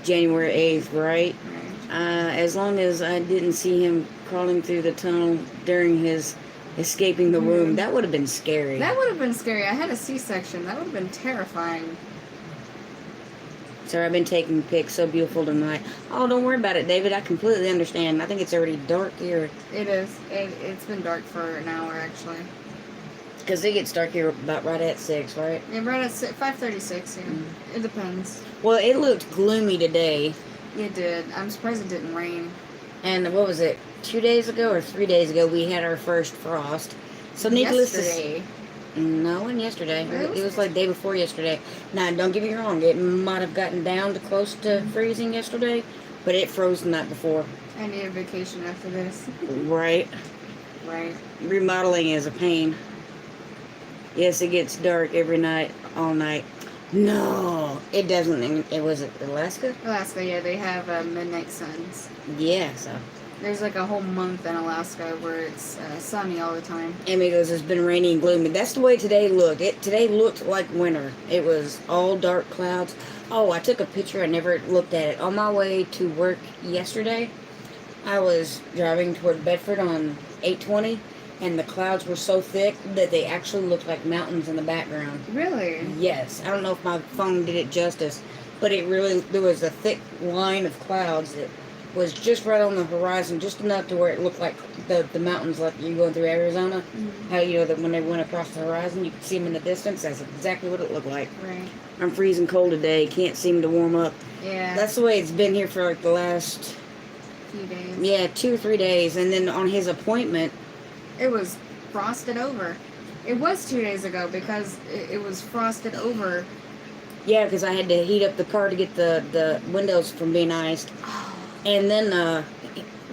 January 8th, right? Right. As long as I didn't see him crawling through the tunnel during his escaping the womb, that would have been scary. That would have been scary. I had a C-section. That would have been terrifying. Sorry, I've been taking pics. So beautiful tonight. Oh, don't worry about it, David. I completely understand. I think it's already dark here. It is. It's been dark for an hour, actually. Because it gets dark here about right at 6, right? Yeah, right at 5:36. Yeah. It depends. Well, it looked gloomy today. It did. I'm surprised it didn't rain. And what was it? 2 days ago or 3 days ago, we had our first frost. So needless to say, no, and yesterday. It was like day before yesterday. Now, don't get me wrong. It might have gotten down to close to freezing yesterday, but it froze the night before. I need a vacation after this. Right. Right. Remodeling is a pain. Yes, it gets dark every night, all night. No, it doesn't. It was Alaska? Alaska, yeah, they have midnight suns. Yeah, so. There's like a whole month in Alaska where it's sunny all the time. Amy goes, it's been rainy and gloomy. That's the way today looked. Today looked like winter. It was all dark clouds. Oh, I took a picture. I never looked at it. On my way to work yesterday, I was driving toward Bedford on 820, and the clouds were so thick that they actually looked like mountains in the background. Really? Yes. I don't know if my phone did it justice, but there was a thick line of clouds that was just right on the horizon, just enough to where it looked like the mountains, like you're going through Arizona. Mm-hmm. How, that when they went across the horizon, you could see them in the distance. That's exactly what it looked like. Right. I'm freezing cold today. Can't seem to warm up. Yeah. That's the way it's been here for like the last few days. Yeah, 2 or 3 days. And then on his appointment, it was frosted over. It was 2 days ago because it was frosted over. Yeah, because I had to heat up the car to get the windows from being iced. Oh. And then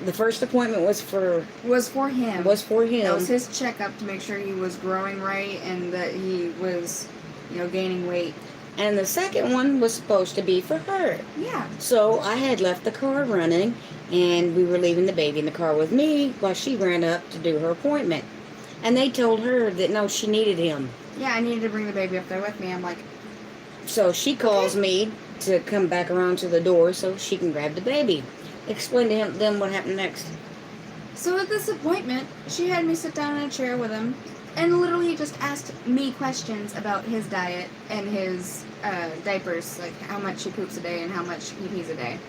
the first appointment was for him. Was for him. That was his checkup to make sure he was growing right and that he was, gaining weight. And the second one was supposed to be for her. Yeah. So I had left the car running, and we were leaving the baby in the car with me while she ran up to do her appointment. And they told her that, no, she needed him. Yeah, I needed to bring the baby up there with me. I'm like... So she calls me to come back around to the door so she can grab the baby. Explain to them what happened next. So at this appointment, she had me sit down in a chair with him and literally just asked me questions about his diet and his diapers, like how much he poops a day and how much he pees a day.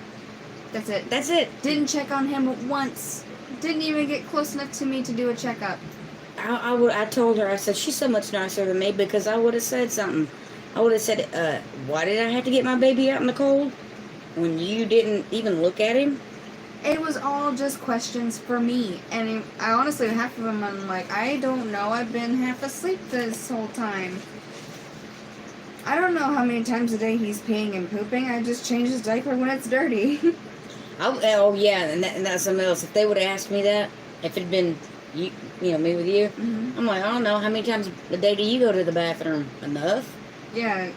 That's it. That's it. Didn't check on him once. Didn't even get close enough to me to do a checkup. I told her, I said, she's so much nicer than me because I would have said something. I would have said, why did I have to get my baby out in the cold when you didn't even look at him? It was all just questions for me. And I honestly, half of them, I'm like, I don't know. I've been half asleep this whole time. I don't know how many times a day he's peeing and pooping. I just change his diaper when it's dirty. Oh, yeah, and that's something else. If they would have asked me that, if it had been, me with you, I'm like, I don't know, how many times a day do you go to the bathroom? Enough? Yeah.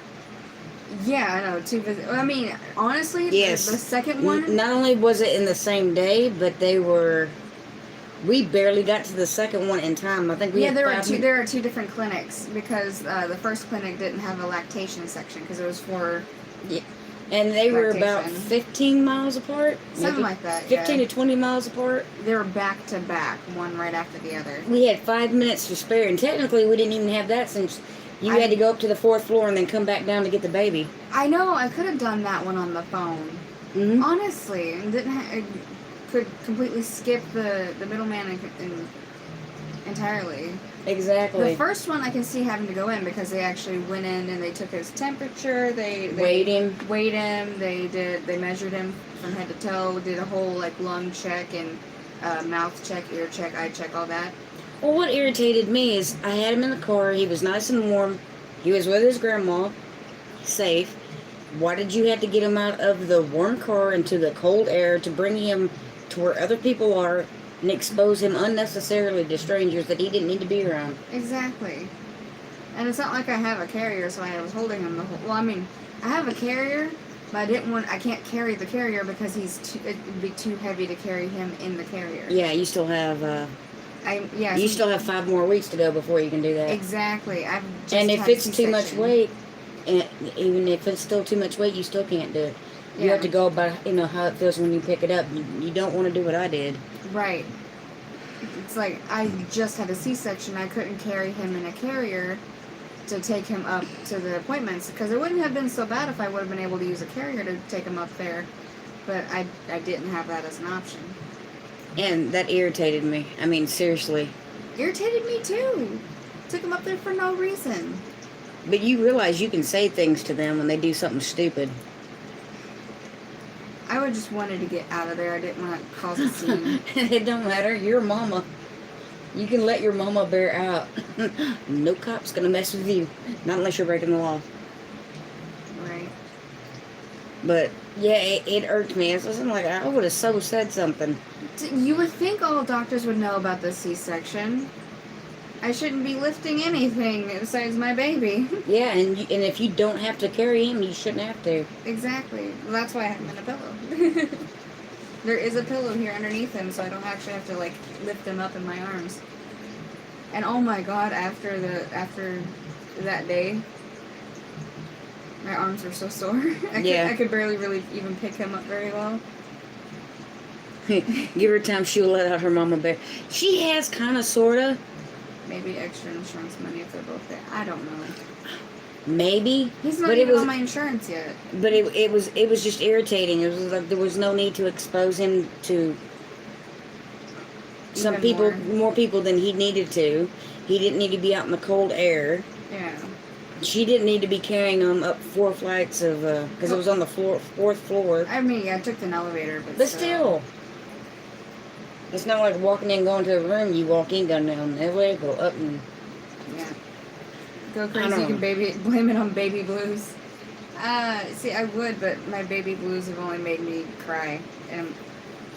Yeah, I know. 2 visits. I mean, honestly, yes. The second one... Not only was it in the same day, but we barely got to the second one in time. I think we had there are 2 different clinics because the first clinic didn't have a lactation section because it was for... Yeah. And they lactation. Were about 15 miles apart? Something like that, 15 to 20 miles apart? They were back to back, one right after the other. We had 5 minutes to spare, and technically we didn't even have that since... You had to go up to the 4th floor and then come back down to get the baby. I know. I could have done that one on the phone. Mm-hmm. Honestly, and could completely skip the middleman entirely. Exactly. The first one I can see having to go in because they actually went in and they took his temperature. They Weighed him. Weighed him. They measured him from head to toe. Did a whole like lung check and mouth check, ear check, eye check, all that. Well, what irritated me is I had him in the car. He was nice and warm. He was with his grandma, safe. Why did you have to get him out of the warm car into the cold air to bring him to where other people are and expose him unnecessarily to strangers that he didn't need to be around? Exactly. And it's not like I have a carrier, so I was holding him the whole. Well, I mean, I have a carrier, but I can't carry the carrier because it'd be too heavy to carry him in the carrier. Yeah, you still have. You still have 5 more weeks to go before you can do that. Exactly. I've just and if had it's C-section. too much weight, and even if it's still too much weight, you still can't do it. You Yeah. have to go by how it feels when you pick it up. You don't want to do what I did. Right. It's like I just had a C-section. I couldn't carry him in a carrier to take him up to the appointments because it wouldn't have been so bad if I would have been able to use a carrier to take him up there. But I didn't have that as an option. And that irritated me. I mean, seriously. Irritated me too. Took him up there for no reason. But you realize you can say things to them when they do something stupid. I would just wanted to get out of there. I didn't want to cause a scene. It don't matter. You're a mama. You can let your mama bear out. No cop's gonna mess with you. Not unless you're breaking the law. Right. But, yeah, it irked me. It wasn't like I would have so said something. You would think all doctors would know about the C-section. I shouldn't be lifting anything besides my baby. Yeah, and if you don't have to carry him, you shouldn't have to. Exactly. Well, that's why I have him in a pillow. There is a pillow here underneath him, so I don't actually have to like lift him up in my arms. And oh my god, after that day, my arms were so sore. I could barely really even pick him up very well. Give her time, she'll let out her mama bear. She has kind of, sort of. Maybe extra insurance money if they're both there. I don't know. Maybe. He's not even on my insurance yet. But it was just irritating. It was like there was no need to expose him to some Even people, more people than he needed to. He didn't need to be out in the cold air. Yeah. She didn't need to be carrying him up 4 flights of, because it was on the 4th floor. I mean, yeah, I took an elevator, But still. It's not like walking in, going to a room. You walk in, go down the elevator, go up and... Yeah. Go crazy, you can blame it on baby blues. See, I would, but my baby blues have only made me cry. And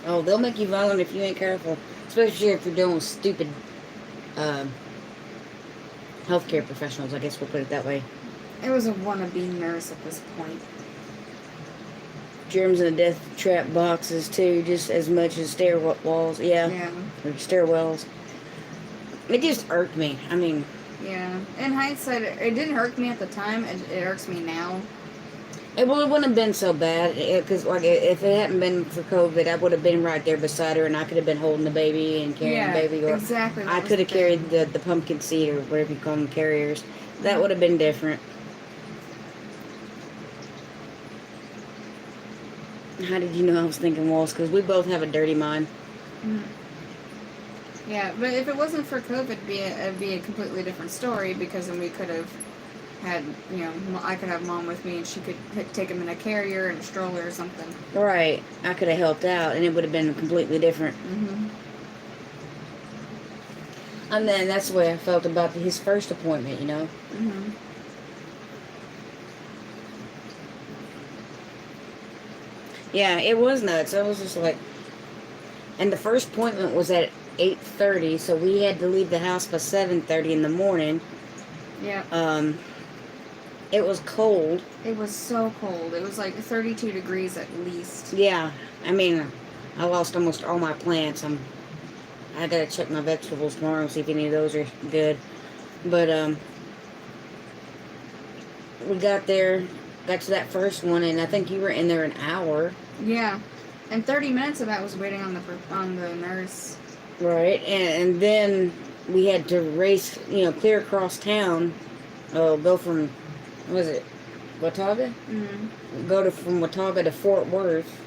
oh, they'll make you violent if you ain't careful. Especially if you're dealing with stupid healthcare professionals, I guess we'll put it that way. it was a wannabe nurse at this point. Germs in the death trap boxes, too, just as much as stairwells. Yeah. Or stairwells. It just irked me. I mean... Yeah. In hindsight, it didn't irk me at the time. It irks me now. It wouldn't have been so bad, because like if it hadn't been for COVID, I would have been right there beside her, and I could have been holding the baby and carrying the baby. Or exactly. I could have carried the pumpkin seed, or whatever you call them, carriers. That would have been different. How did you know I was thinking walls? Because we both have a dirty mind. Yeah, but if it wasn't for COVID, it'd be a completely different story, because then we could have had, I could have Mom with me, and she could take him in a carrier and a stroller or something. Right. I could have helped out, and it would have been completely different. And then that's the way I felt about his first appointment, Yeah, it was nuts. I was just like... And the first appointment was at 8:30, so we had to leave the house by 7:30 in the morning. Yeah. It was cold. It was so cold. It was like 32 degrees at least. Yeah. I mean, I lost almost all my plants. I gotta check my vegetables tomorrow and see if any of those are good. But, we got there, got to that first one, and I think you were in there an hour. Yeah. And 30 minutes of that was waiting on the nurse. Right. And then we had to race, clear across town. Go from, what was it, Watauga? Go from Watauga to Fort Worth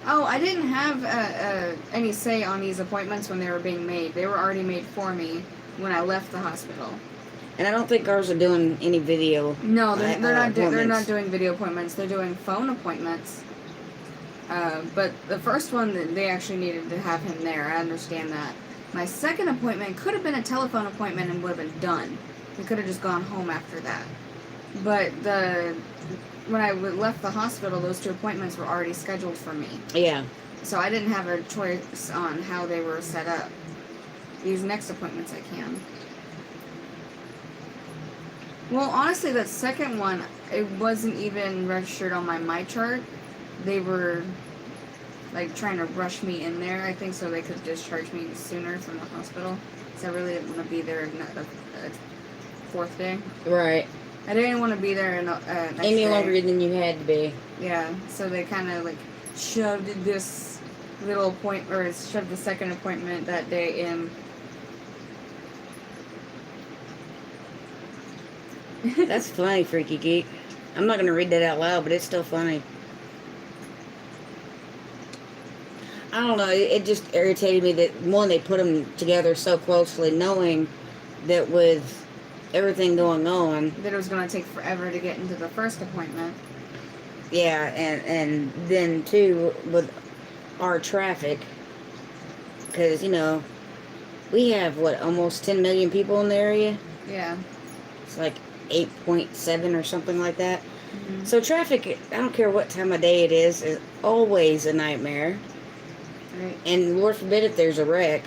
Oh, I didn't have any say on these appointments when they were being made. They were already made for me when I left the hospital. And I don't think ours are doing any video. No, they're not. They're not appointments. doing video appointments. They're doing phone appointments. But the first one, they actually needed to have him there. I understand that. My second appointment could have been a telephone appointment and would have been done. We could have just gone home after that. But when I left the hospital, those 2 appointments were already scheduled for me. Yeah. So I didn't have a choice on how they were set up. These next appointments I can. Well, honestly, that second one, it wasn't even registered on my chart. They were, like, trying to rush me in there, I think, so they could discharge me sooner from the hospital. So I really didn't want to be there a 4th day. Right. I didn't want to be there next Any day. longer than you had to be. Yeah, so they kind of, like, shoved this little shoved the second appointment that day in. That's funny, Freaky Geek. I'm not going to read that out loud, but it's still funny. I don't know. It just irritated me that, one, they put them together so closely, knowing that with everything going on, that it was going to take forever to get into the first appointment. yeah, and then, too, with our traffic, because, you know, we have, almost 10 million people in the area? Yeah. It's like 8.7 or something like that. Mm-hmm. So traffic, I don't care what time of day it is always a nightmare. Right. And Lord forbid if there's a wreck.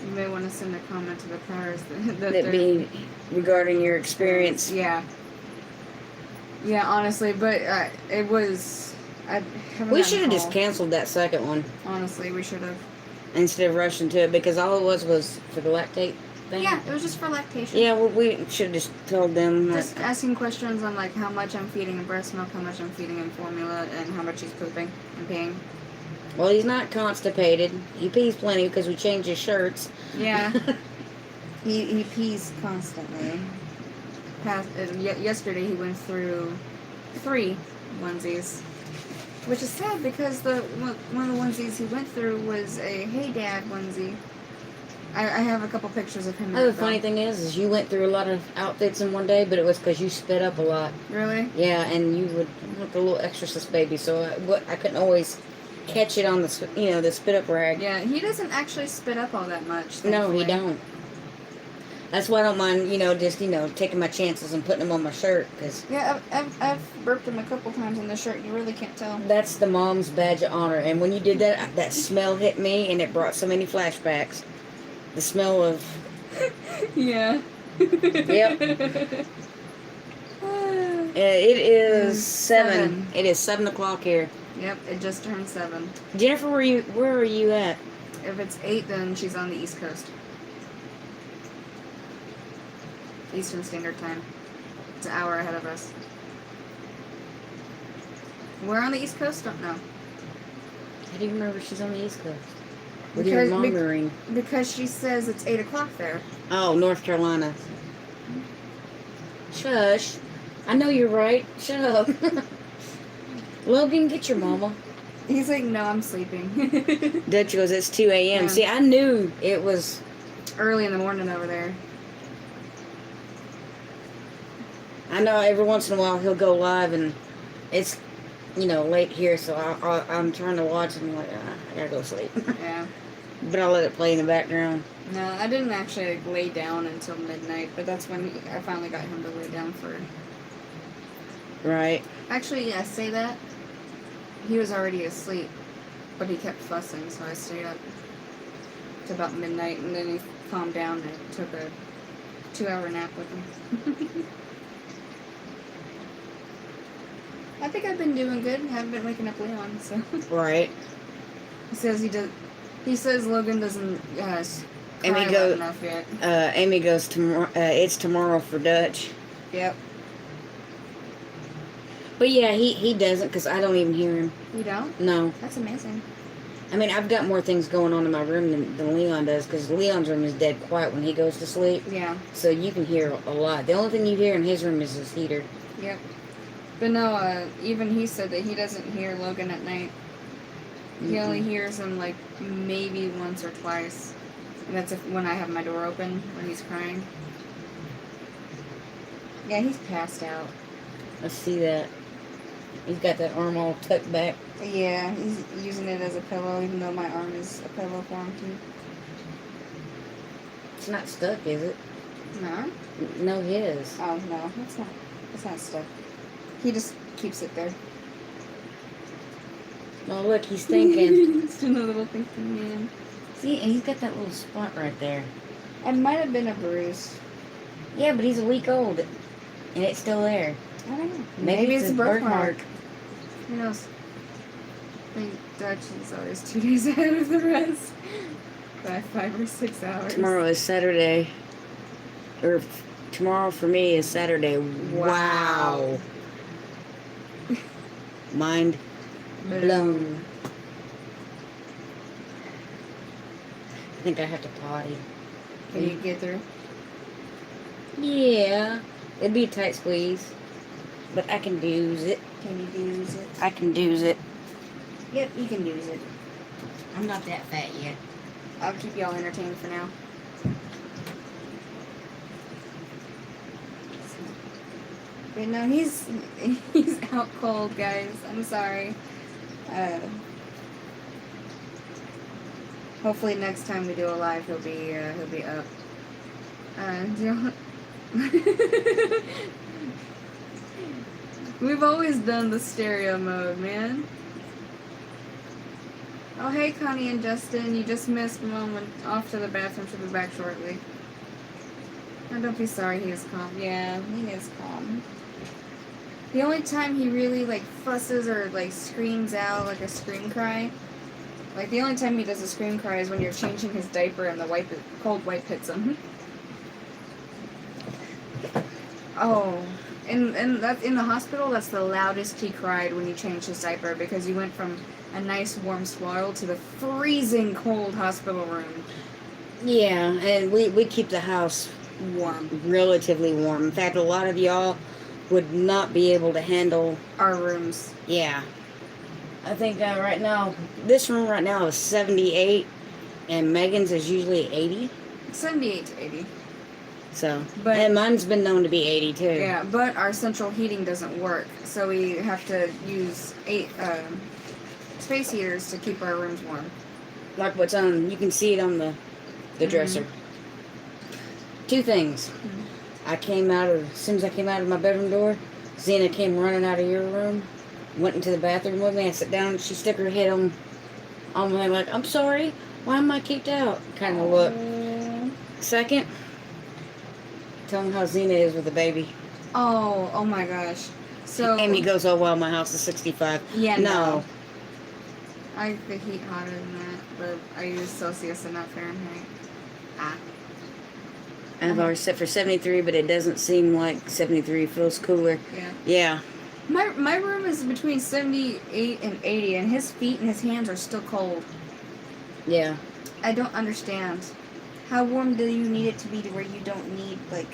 You may want to send a comment to the cars That be regarding your experience. Yeah. Yeah, honestly, but it was... We should have just canceled that second one. Honestly, we should have. Instead of rushing to it, because all it was for the lactate thing. Yeah, it was just for lactation. Yeah, well, we should have just told them. Just asking questions on, like, how much I'm feeding in breast milk, how much I'm feeding in formula, and how much he's pooping and peeing. Well, he's not constipated. He pees plenty because we change his shirts. Yeah. he pees constantly. Yesterday he went through 3 onesies. Which is sad because one of the onesies he went through was a Hey Dad onesie. I have a couple pictures of him. Oh, the funny thing is you went through a lot of outfits in one day, but it was because you spit up a lot. Really? Yeah, and you would look a little exorcist baby, so I couldn't always catch it on the spit up rag. Yeah, he doesn't actually spit up all that much. Thankfully. No, he don't. That's why I don't mind, just taking my chances and putting them on my shirt, because yeah, I've burped him a couple times on the shirt. You really can't tell. that's the mom's badge of honor. And when you did that, that smell hit me, and it brought so many flashbacks. The smell of yeah. Yep. It is 7. It is 7 o'clock here. Yep, it just turned 7. Jennifer, where are you at? If it's 8, then she's on the East Coast. Eastern Standard Time. It's an hour ahead of us. Where on the East Coast? Don't know. How do you remember she's on the East Coast? With your mongering. Because she says it's 8 o'clock there. Oh, North Carolina. Shush. I know you're right. Shut up. Logan, get your mama. He's like, no, I'm sleeping. Dutch goes, it's 2 a.m. Yeah. See, I knew it was early in the morning over there. I know every once in a while he'll go live and it's, late here, so I'm trying to watch and I'm like, I gotta go sleep. Yeah. But I'll let it play in the background. No, I didn't actually lay down until midnight, but that's when I finally got him to lay down for... Right. Actually, yeah, say that. He was already asleep, but he kept fussing, so I stayed up to about midnight, and then he calmed down and I took a 2-hour nap with him. I think I've been doing good. I haven't been waking up Leon, so... Right. He says Logan doesn't cry loud enough yet. Amy goes, it's tomorrow for Dutch. Yep. But yeah, he doesn't, because I don't even hear him. You don't? No. That's amazing. I mean, I've got more things going on in my room than Leon does, because Leon's room is dead quiet when he goes to sleep. Yeah. So you can hear a lot. The only thing you hear in his room is his heater. Yep. But no, even he said that he doesn't hear Logan at night. He only hears him like maybe once or twice, and that's when I have my door open when he's crying. Yeah, he's passed out. I see that. He's got that arm all tucked back. Yeah, he's using it as a pillow, even though my arm is a pillow for him too. It's not stuck, is it? No. No, his. Oh no, it's not stuck. He just keeps it there. Oh, look, he's thinking. Just a little thinking man. See, and he's got that little spot right there. It might have been a bruise. Yeah, but he's a week old, and it's still there. I don't know. Maybe it's a birthmark. Who knows? I think Dutch is always 2 days ahead of the rest by 5 or 6 hours. Tomorrow is Saturday. Or tomorrow for me is Saturday. Wow. Mind blown. I think I have to potty. Can you get through? Yeah. It'd be a tight squeeze. But I can do's it. Can you use it? I can do's it. Yep, you can use it. I'm not that fat yet. I'll keep y'all entertained for now. But no, he's out cold, guys. I'm sorry. Hopefully next time we do a live, he'll be up. We've always done the stereo mode, man. Oh, hey, Connie and Justin. You just missed Mom went off to the bathroom. She'll be back shortly. Oh, don't be sorry. He is calm. Yeah, he is calm. The only time he really, like, fusses or, like, screams out, like a scream cry, like, the only time he does a scream cry is when you're changing his diaper and the cold wipe hits him. Oh, and that's in the hospital. That's the loudest he cried when you changed his diaper, because you went from a nice warm swaddle to the freezing cold hospital room. Yeah, and we keep the house Warm. relatively warm. In fact, a lot of y'all would not be able to handle. Our rooms. Yeah. I think right now, this room right now is 78, and Megan's is usually 80. 78 to 80. So, But- and mine's been known to be 80 too. Yeah, but our central heating doesn't work, so we have to use 8 space heaters to keep our rooms warm. Like what's on, you can see it on the dresser. Two things. As soon as I came out of my bedroom door, Zena came running out of your room, went into the bathroom with me. I sat down, she stuck her head on my, like, I'm sorry, why am I kicked out? Kind of look. Second, tell them how Zena is with the baby. Oh my gosh. So Amy goes, oh, well, my house is 65. Yeah, No. no. I the heat hotter than that, but I use Celsius and not Fahrenheit. I've already set for 73, but it doesn't seem like 73 feels cooler. Yeah. Yeah. My room is between 78 and 80, and his feet and his hands are still cold. Yeah. I don't understand. How warm do you need it to be to where you don't need, like,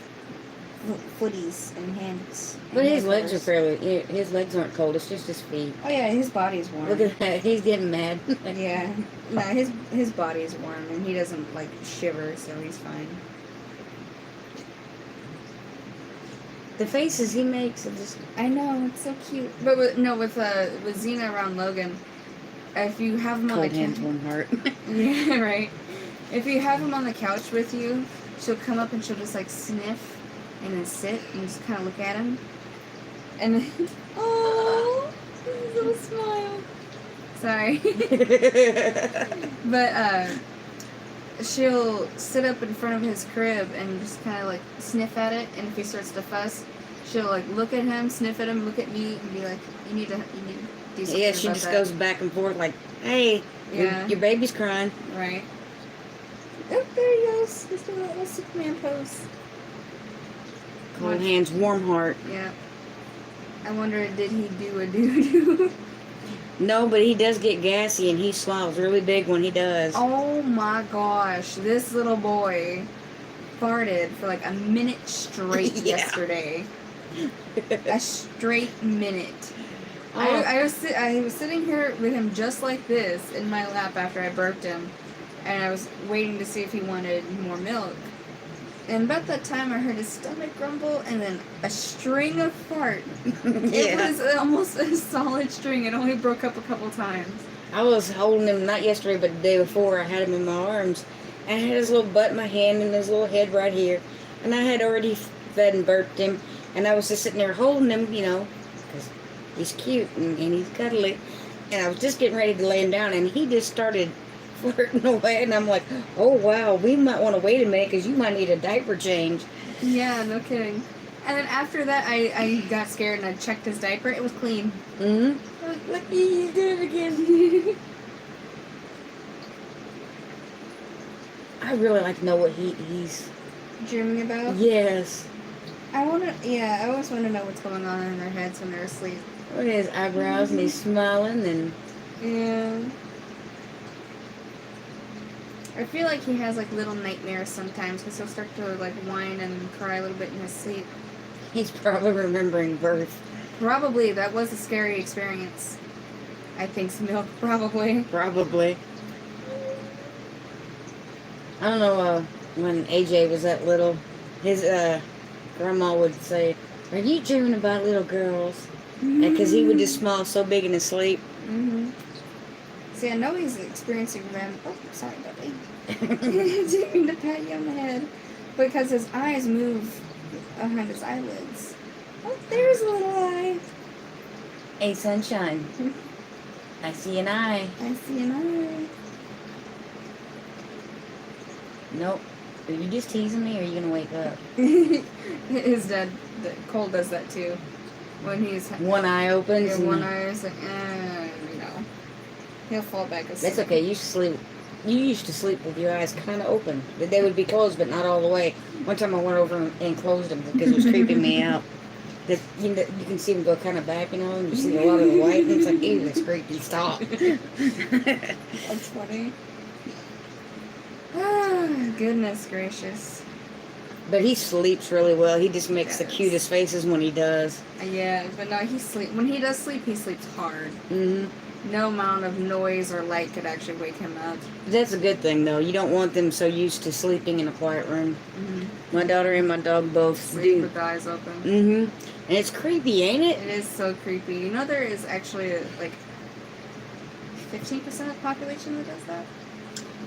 footies and hands? But and his legs are handlers? his legs aren't cold, it's just his feet. Oh yeah, his body's warm. Look at that, he's getting mad. Yeah. No, his body's warm, and he doesn't, like, shiver, so he's fine. The faces he makes are just... I know, it's so cute. But with Xena around Logan, if you have him on Cold the hands, couch, warm heart. yeah, right. If you have him on the couch with you, she'll come up and she'll just like sniff, and then sit and just kind of look at him, and then, oh, his little smile. Sorry, but she'll sit up in front of his crib and just kind of like sniff at it, and if he starts to fuss, she'll like look at him, sniff at him, look at me, and be like, you need to do something Yeah, she about just that." goes back and forth like, hey, Yeah. your baby's crying. Right. Oh, there he goes. He's doing a little Superman pose. Cold hands, warm heart. Yeah. I wonder, did he do a doo-doo? No, but he does get gassy, and he smiles really big when he does. Oh my gosh. This little boy farted for like a minute straight Yeah. yesterday. A straight minute. Oh, I was sitting here with him just like this in my lap after I burped him, and I was waiting to see if he wanted more milk. And about that time, I heard his stomach grumble, and then a string of fart. It yeah. was almost a solid string. It only broke up a couple times. I was holding him, not yesterday, but the day before. I had him in my arms. And I had his little butt in my hand and his little head right here. And I had already fed and burped him. And I was just sitting there holding him, you know, because he's cute and he's cuddly. And I was just getting ready to lay him down, and he just started flirting away. And I'm like, oh, wow, we might want to wait a minute because you might need a diaper change. Yeah, no kidding. And then after that, I got scared and I checked his diaper. It was clean. Mm-hmm. I was like, he did it again. I really like to know what he's... Dreaming about? Yes. I always want to know what's going on in their heads when they're asleep. Look at his eyebrows, and he's smiling, and... Yeah. I feel like he has like little nightmares sometimes because he'll start to like whine and cry a little bit in his sleep. he's probably remembering birth. Probably that was a scary experience. I think Milk probably. Probably. I don't know, when AJ was that little, his grandma would say, "Are you dreaming about little girls?" Because he would just smile so big in his sleep. Mm-hmm. See, I know he's experiencing them. Oh, sorry, buddy. I didn't mean to pat you on the head. Because his eyes move behind his eyelids. Oh, there's a little eye. Hey, sunshine. I see an eye. I see an eye. Nope. Are you just teasing me, or are you gonna wake up? His dad, Cole does that too. When he's One eye opens. yeah, one eye is like, no. He'll fall back asleep. That's okay. You used to sleep with your eyes kind of open. They would be closed, but not all the way. One time I went over and closed them because it was creeping me out. That you can see them go kind of back, you know, and you see a lot of the white, and it's like, ew, that's creepy. Stop. That's funny. Ah, goodness gracious. But he sleeps really well. He just makes the Yes. cutest faces when he does. Yeah, but no, when he does sleep, he sleeps hard. Hmm. No amount of noise or light could actually wake him up. That's a good thing, though. You don't want them so used to sleeping in a quiet room. Mm-hmm. My daughter and my dog both Sleep do. with the eyes open. Mm-hmm. And it's creepy, ain't it? It is so creepy. You know, there is actually like 15% of the population that does that.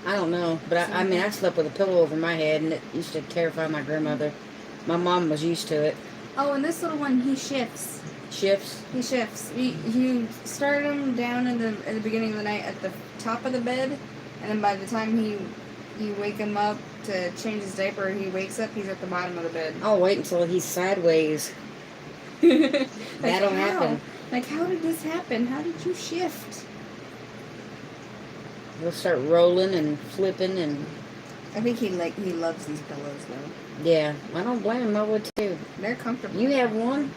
I don't know, but I mean, I slept with a pillow over my head, and it used to terrify my grandmother. My mom was used to it. Oh, and this little one, he shifts. Shifts? He shifts. You start him down at the beginning of the night at the top of the bed, and then by the time you wake him up to change his diaper, he wakes up, he's at the bottom of the bed. I'll wait until he's sideways. Like, That'll how? happen. Like, how did this happen? How did you shift? He'll start rolling and flipping, and I think he loves these pillows though. yeah, I don't blame him. I would too. They're comfortable. You have one,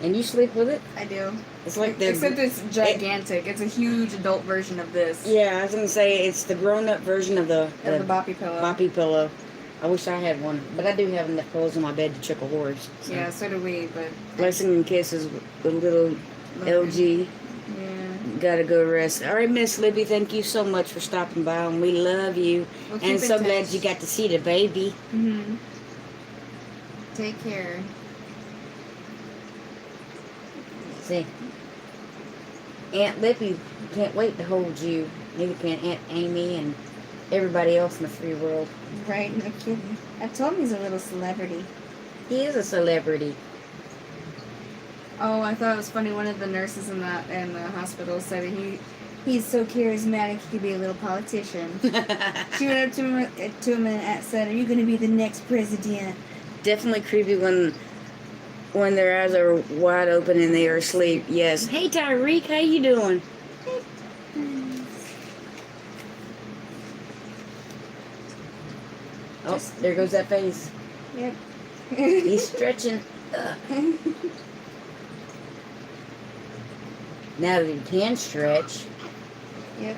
and you sleep with it. I do. It's like the Except it's gigantic. It's a huge adult version of this. yeah. I was gonna say it's the grown-up version of the Of the boppy pillow. boppy pillow. I wish I had one, but I do have enough pillows in my bed to trick a horse. So. Yeah, so do we, but Blessing and kisses with little LG. yeah. Gotta go rest. All right, Miss Libby, thank you so much for stopping by, and we love you. We'll keep And in so touch. glad you got to see the baby. Mhm. Take care. See, Aunt Lippy can't wait to hold you. Neither can Aunt Amy and everybody else in the free world. Right, no kidding. I told him he's a little celebrity. He is a celebrity. Oh, I thought it was funny. One of the nurses in the hospital said he's so charismatic he could be a little politician. She went up to him and said, "Are you going to be the next president?" Definitely creepy when their eyes are wide open and they are asleep. Yes. Hey, Tyreek, how you doing? Oh, there goes that face. Yep. He's stretching. Now that he can stretch. Yep.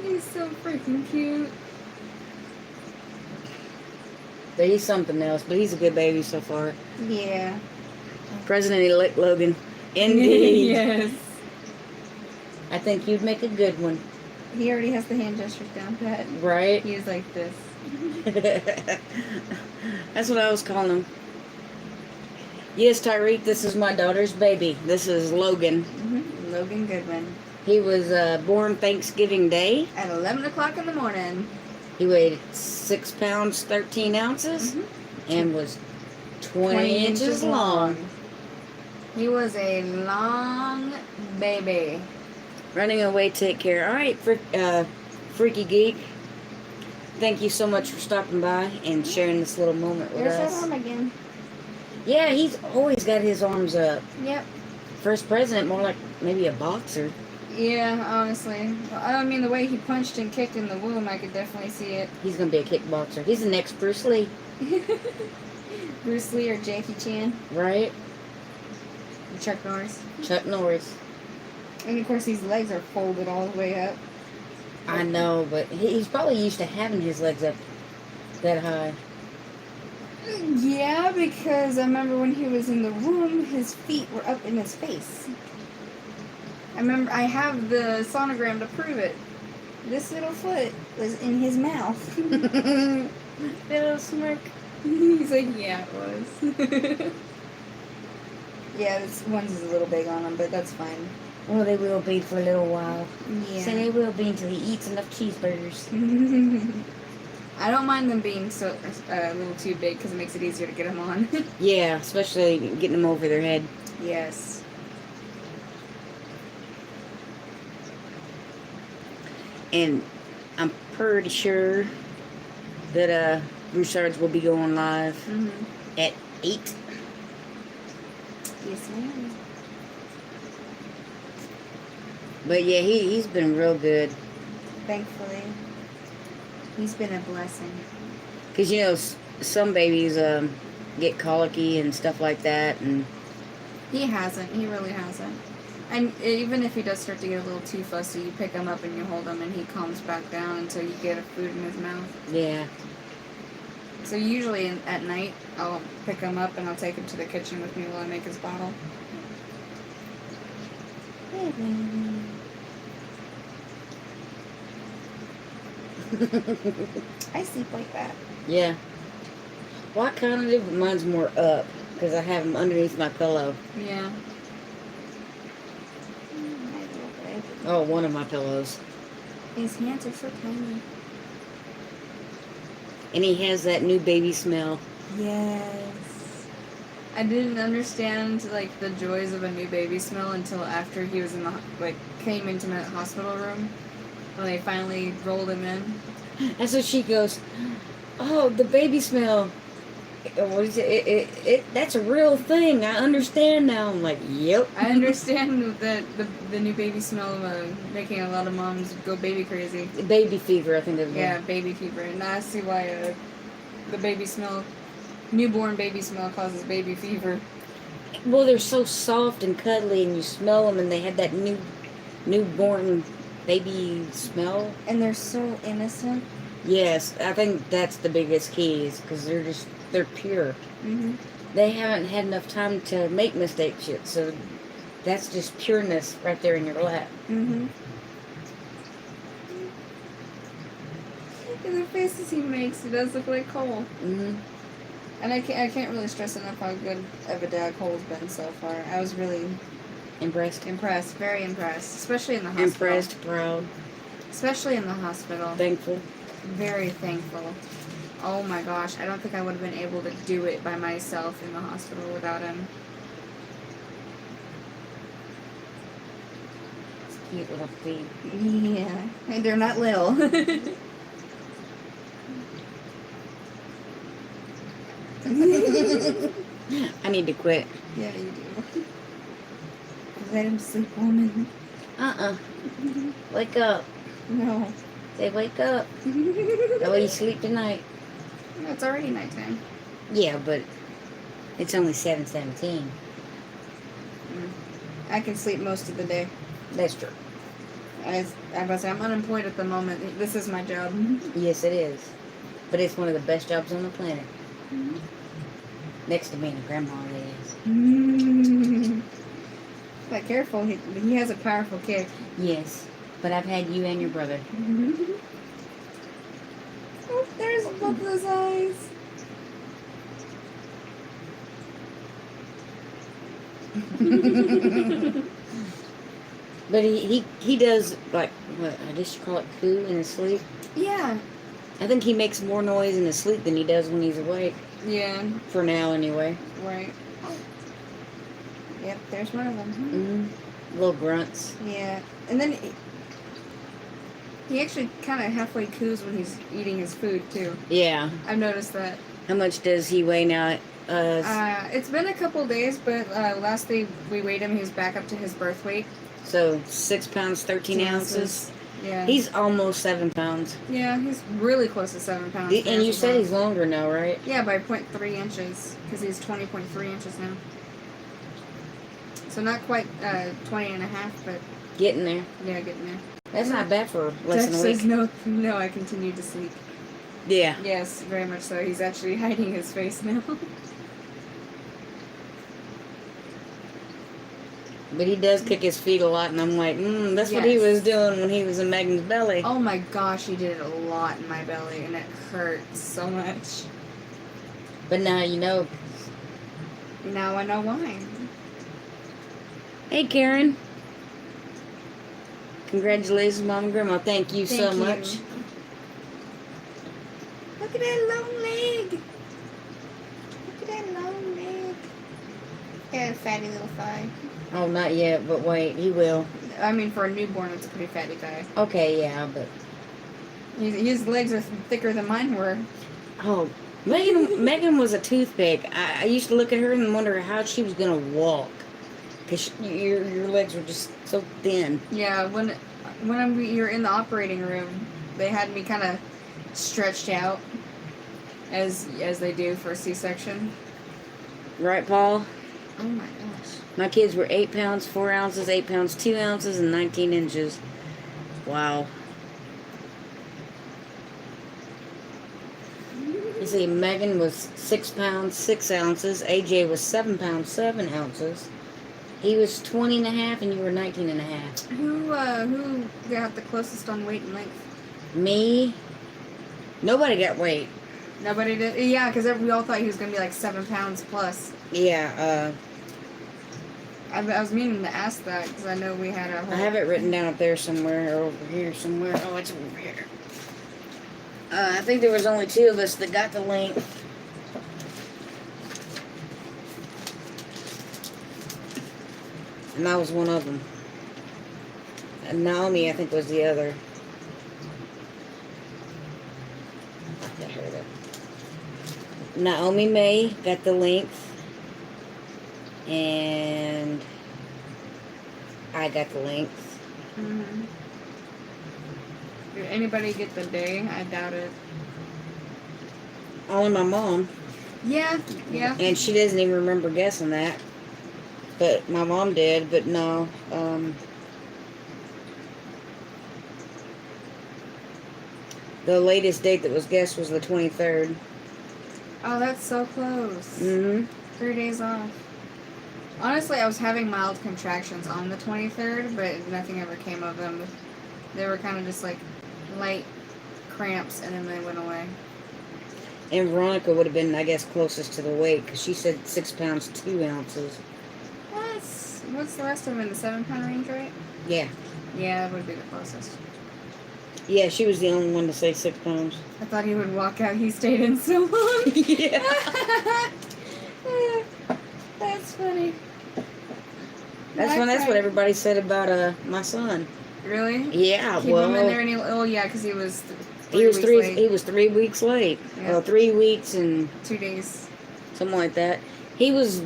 He's so freaking cute. But he's something else. But he's a good baby so far. Yeah. President-elect Logan. Indeed. Yes. I think you'd make a good one. He already has the hand gestures down pat. Right? He is like this. That's what I was calling him. Yes, Tyreek, this is my daughter's baby. This is Logan. Mm-hmm. Logan Goodwin. He was born Thanksgiving Day. At 11 o'clock in the morning. He weighed 6 pounds, 13 ounces, and was 20 inches long. He was a long baby. Running away, take care. All right, Freaky Geek. Thank you so much for stopping by and sharing this little moment with There's us. that arm again. Yeah, he's always got his arms up. Yep. First president, more like maybe a boxer. Yeah, honestly. I mean, the way he punched and kicked in the womb, I could definitely see it. He's going to be a kickboxer. He's the next Bruce Lee. Bruce Lee or Jackie Chan. Right? Chuck Norris. Chuck Norris. And of course, his legs are folded all the way up. I know, but he's probably used to having his legs up that high. Yeah, because I remember when he was in the room, his feet were up in his face. I remember I have the sonogram to prove it. This little foot was in his mouth. Little smirk. He's like, yeah, it was. Yeah, this one's is a little big on him, but that's fine. Well, they will be for a little while. Yeah. So they will be until he eats enough cheeseburgers. I don't mind them being so a little too big because it makes it easier to get them on. Yeah, especially getting them over their head. Yes. And I'm pretty sure that Broussards will be going live at 8. Yes, ma'am. But yeah, he's been real good. Thankfully. He's been a blessing. Because, you know, some babies get colicky and stuff like that. And He hasn't. He really hasn't. And even if he does start to get a little too fussy, you pick him up and you hold him and he calms back down until you get a food in his mouth. yeah. So usually at night, I'll pick him up and I'll take him to the kitchen with me while I make his bottle. I sleep like that. Yeah. Well, I kind of do, but mine's more up. Because I have him underneath my pillow. Yeah. Oh, one of my pillows. His hands are so tiny. And he has that new baby smell. Yes. I didn't understand like the joys of a new baby smell until after he was in the came into my hospital room when they finally rolled him in. And so she goes, "Oh, the baby smell. What is it? That's a real thing. I understand now." I'm like, "Yep." I understand that the new baby smell making a lot of moms go baby crazy. Baby fever, I think is. Yeah, baby fever, and I see why the baby smell, newborn baby smell causes baby fever. Well, they're so soft and cuddly, and you smell them, and they have that newborn baby smell. And they're so innocent. Yes, I think that's the biggest key, is because they're pure. Mhm. They haven't had enough time to make mistakes yet, so that's just pureness right there in your lap. Mhm. And the faces he makes, he does look like Cole. Mhm. And I can't really stress enough how good of a dad Cole's been so far. I was really Impressed. very impressed, especially in the hospital. Impressed, proud, Especially in the hospital. thankful. Very thankful. Oh my gosh, I don't think I would have been able to do it by myself in the hospital without him. It's cute little feet. Yeah, and they're not little. I need to quit. Yeah, you do. Let him sleep, woman. Wake up. No. Say, wake up. That way you sleep tonight. It's already nighttime. Yeah, but it's only 7:17. I can sleep most of the day. That's true. I'm unemployed at the moment. This is my job. Yes, it is. But it's one of the best jobs on the planet. Next to being a grandma, it is. But careful, he has a powerful kick. Yes, but I've had you and your brother. Oh, there's both those eyes. But he does, like, what, I guess you call it coo in his sleep. Yeah. I think he makes more noise in his sleep than he does when he's awake. Yeah. For now, anyway. Right. Yep, there's one of them. Mm-hmm. Little grunts. Yeah. And then he actually kind of halfway coos when he's eating his food, too. Yeah. I've noticed that. How much does he weigh now? It's been a couple days, but last day we weighed him, he was back up to his birth weight. So 6 pounds, 13 ounces. Yeah. He's almost 7 pounds. Yeah, he's really close to 7 pounds. And you said he's longer now, right? Yeah, by 0.3 inches, because he's 20.3 inches now. So not quite 20 and a half, but... Getting there. Yeah, getting there. That's not bad for less than a week. Says no, I continue to sleep. Yeah. Yes, very much so. He's actually hiding his face now. But he does kick his feet a lot, and I'm like, that's what he was doing when he was in Megan's belly. Oh my gosh, he did it a lot in my belly, and it hurts so much. But now you know. Now I know why. Hey, Karen. Congratulations, Mom and Grandma. Thank you so much. Look at that long leg. Look at that long leg. Got a fatty little thigh. Oh, not yet, but wait, he will. I mean, for a newborn, it's a pretty fatty thigh. Okay, yeah, but... His legs are thicker than mine were. Oh, Megan was a toothpick. I used to look at her and wonder how she was going to walk. Because your legs were just so thin. Yeah, when you're in the operating room, they had me kind of stretched out, as they do for a C-section. Right, Paul? Oh my gosh. My kids were 8 pounds, 4 ounces, 8 pounds, 2 ounces, and 19 inches. Wow. You see, Megan was 6 pounds, 6 ounces. AJ was 7 pounds, 7 ounces. He was 20 and a half, and you were 19 and a half. Who got the closest on weight and length? Me? Nobody got weight. Nobody did? Yeah, because we all thought he was going to be like 7 pounds plus. Yeah, I was meaning to ask that, because I know we had a whole... I have it written down up there somewhere, or over here somewhere. Oh, it's over here. I think there was only 2 of us that got the length. And I was one of them. And Naomi, I think, was the other. I heard it. Naomi May got the length. And I got the length. Mm-hmm. Did anybody get the day? I doubt it. Only my mom. Yeah. And she doesn't even remember guessing that. But my mom did, but no. The latest date that was guessed was the 23rd. Oh, that's so close. Mm-hmm. 3 days off. Honestly, I was having mild contractions on the 23rd, but nothing ever came of them. They were kind of just like light cramps, and then they went away. And Veronica would have been, I guess, closest to the weight, because she said 6 pounds, 2 ounces. What's the rest of them in the 7 pound range, right? Yeah. Yeah, that would be the closest. Yeah, she was the only one to say 6 pounds. I thought he would walk out. He stayed in so long. Yeah. That's funny. That's what everybody said about my son. Really? Yeah, Keep him in there any... Oh, yeah, because he was... He was 3 weeks late. Yeah. Well, 3 weeks and 2 days. something like that. He was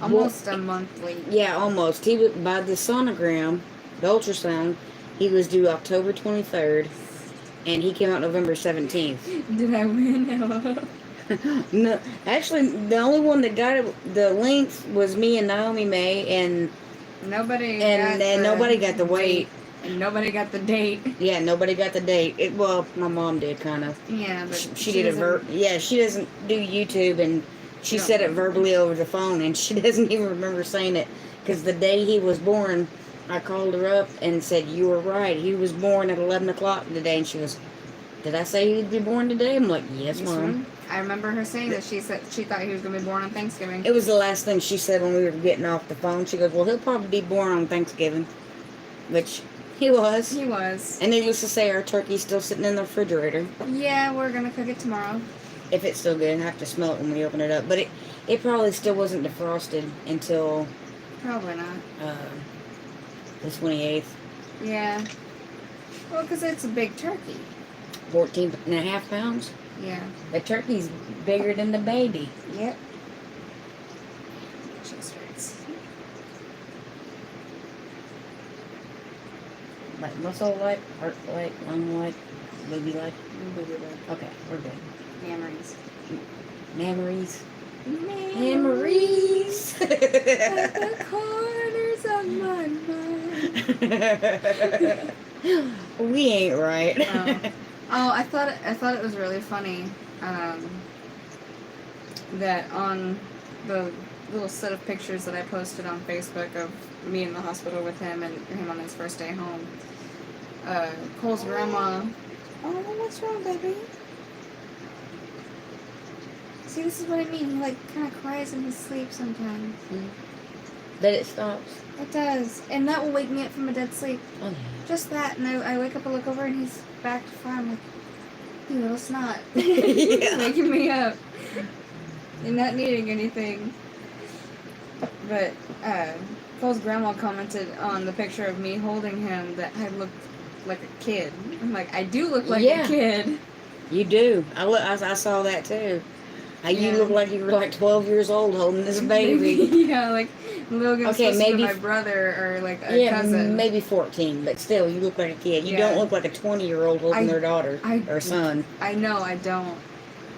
almost a month late. Yeah, almost. He was by the sonogram, the ultrasound. He was due October 23rd, and he came out November 17th. Did I win? No, actually, the only one that got the length was me and Naomi May, and nobody got the weight. And nobody got the date. Yeah, nobody got the date. Well, my mom did, kind of. Yeah, but She did it yeah, she doesn't do YouTube, and she said it verbally over the phone, and she doesn't even remember saying it. Because the day he was born, I called her up and said, "You were right. He was born at 11 o'clock today." And she goes, "Did I say he'd be born today?" I'm like, "Yes, Mom." I remember her saying that she said she thought he was going to be born on Thanksgiving. It was the last thing she said when we were getting off the phone. She goes, "Well, he'll probably be born on Thanksgiving," which he was. He was. And needless to say, our turkey's still sitting in the refrigerator. Yeah, we're going to cook it tomorrow. If it's still good, I have to smell it when we open it up. But it probably still wasn't defrosted until... Probably not. The 28th. Yeah. Well, because it's a big turkey. 14.5 pounds? Yeah. The turkey's bigger than the baby. Yep. Chest hurts. Like muscle like, heart like, lung like, baby like. Baby leg. Okay, we're good. Memories. Memories. Memories. At the corners of my mind. We ain't right. Oh, I thought it was really funny that on the little set of pictures that I posted on Facebook of me in the hospital with him and him on his first day home, Cole's grandma. Oh, what's wrong, baby? See, this is what I mean. He like kind of cries in his sleep sometimes. But it stops. It does, and that will wake me up from a dead sleep. Oh, yeah. Just that, and I wake up and look over, and he's back to front. I'm like, you little snot. Yeah. Waking me up. You're not needing anything. But Cole's grandma commented on the picture of me holding him that I looked like a kid. I'm like, I do look like a kid. You do. I saw that too. You look like you were like 12 years old holding this baby. Yeah, like Logan's supposed to be my brother or like a cousin. Maybe 14, but still, you look like a kid. You don't look like a 20-year-old holding their daughter or son. I know, I don't.